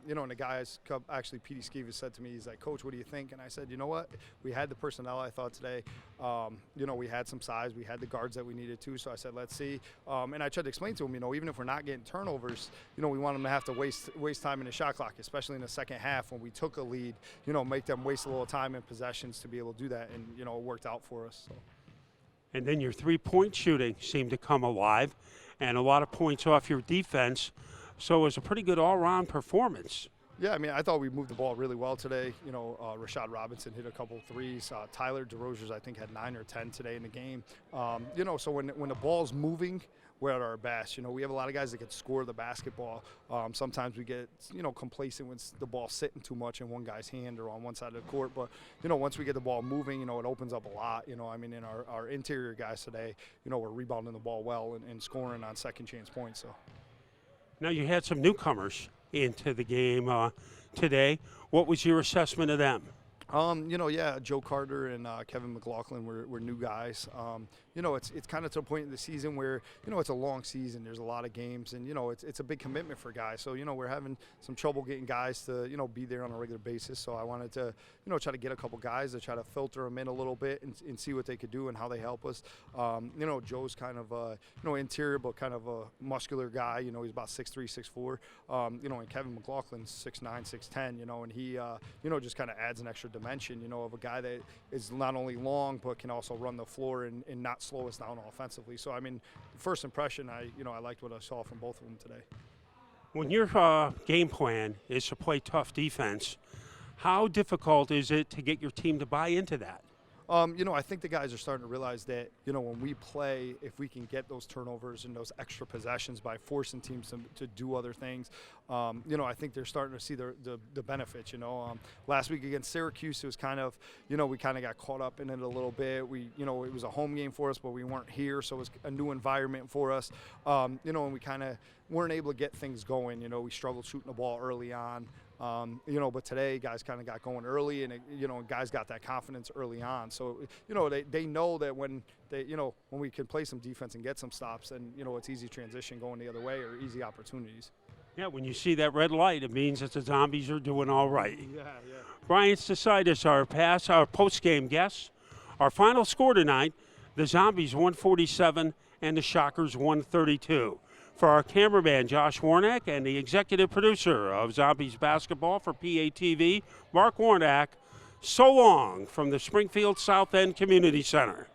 [SPEAKER 1] You know, and the guys, actually, Petey Skeevis said to me, he's like, Coach, what do you think? And I said, you know what? We had the personnel, I thought, today. You know, we had some size. We had the guards that we needed to. So I said, let's see. And I tried to explain to him, you know, even if we're not getting turnovers, you know, we want them to have to waste time in the shot clock, especially in the second half when we took a lead, you know, make them waste a little time in possessions to be able to do that. And, you know, it worked out for us. So.
[SPEAKER 2] And then your three-point shooting seemed to come alive, and a lot of points off your defense. So it was a pretty good all-round performance.
[SPEAKER 1] Yeah, I mean, I thought we moved the ball really well today. You know, Rashad Robinson hit a couple threes. Tyler DeRocher, I think, had 9 or 10 today in the game. You know, so when the ball's moving, we're at our best. You know, we have a lot of guys that can score the basketball. Sometimes we get, you know, complacent when the ball's sitting too much in one guy's hand or on one side of the court. But, you know, once we get the ball moving, you know, it opens up a lot. You know, I mean, in our interior guys today, you know, we're rebounding the ball well and scoring on second chance points. So.
[SPEAKER 2] Now you had some newcomers into the game today. What was your assessment of them?
[SPEAKER 1] You know, yeah, Joe Carter and Kevin McLaughlin were new guys. You know, it's kind of to a point in the season where, you know, it's a long season. There's a lot of games, and, you know, it's a big commitment for guys. So, you know, we're having some trouble getting guys to, you know, be there on a regular basis. So I wanted to, you know, try to get a couple guys to try to filter them in a little bit and see what they could do and how they help us. You know, Joe's kind of a, you know, interior but kind of a muscular guy. You know, he's about 6'3", 6'4". You know, and Kevin McLaughlin's 6'9", 6'10", you know, and he, you know, just kind of adds an extra dimension, you know, of a guy that is not only long but can also run the floor and not slow us down offensively. So, I mean, first impression, I liked what I saw from both of them today.
[SPEAKER 2] When your game plan is to play tough defense, how difficult is it to get your team to buy into that?
[SPEAKER 1] You know, I think the guys are starting to realize that, you know, when we play, if we can get those turnovers and those extra possessions by forcing teams to do other things, you know, I think they're starting to see the benefits, you know. Last week against Syracuse, it was kind of, you know, we kind of got caught up in it a little bit. You know, it was a home game for us, but we weren't here, so it was a new environment for us. You know, and we kind of weren't able to get things going. You know, we struggled shooting the ball early on. You know, but today guys kind of got going early, and you know, guys got that confidence early on. So, you know, they know that when we can play some defense and get some stops, and, you know, it's easy transition going the other way or easy opportunities.
[SPEAKER 2] Yeah, when you see that red light, it means that the Zombies are doing all right.
[SPEAKER 1] Yeah.
[SPEAKER 2] Brian Cisidis, our post-game guest. Our final score tonight, the Zombies 147 and the Shockers 132. For our cameraman, Josh Warnack, and the executive producer of Zombies Basketball for PATV, Mark Warnack, so long from the Springfield South End Community Center.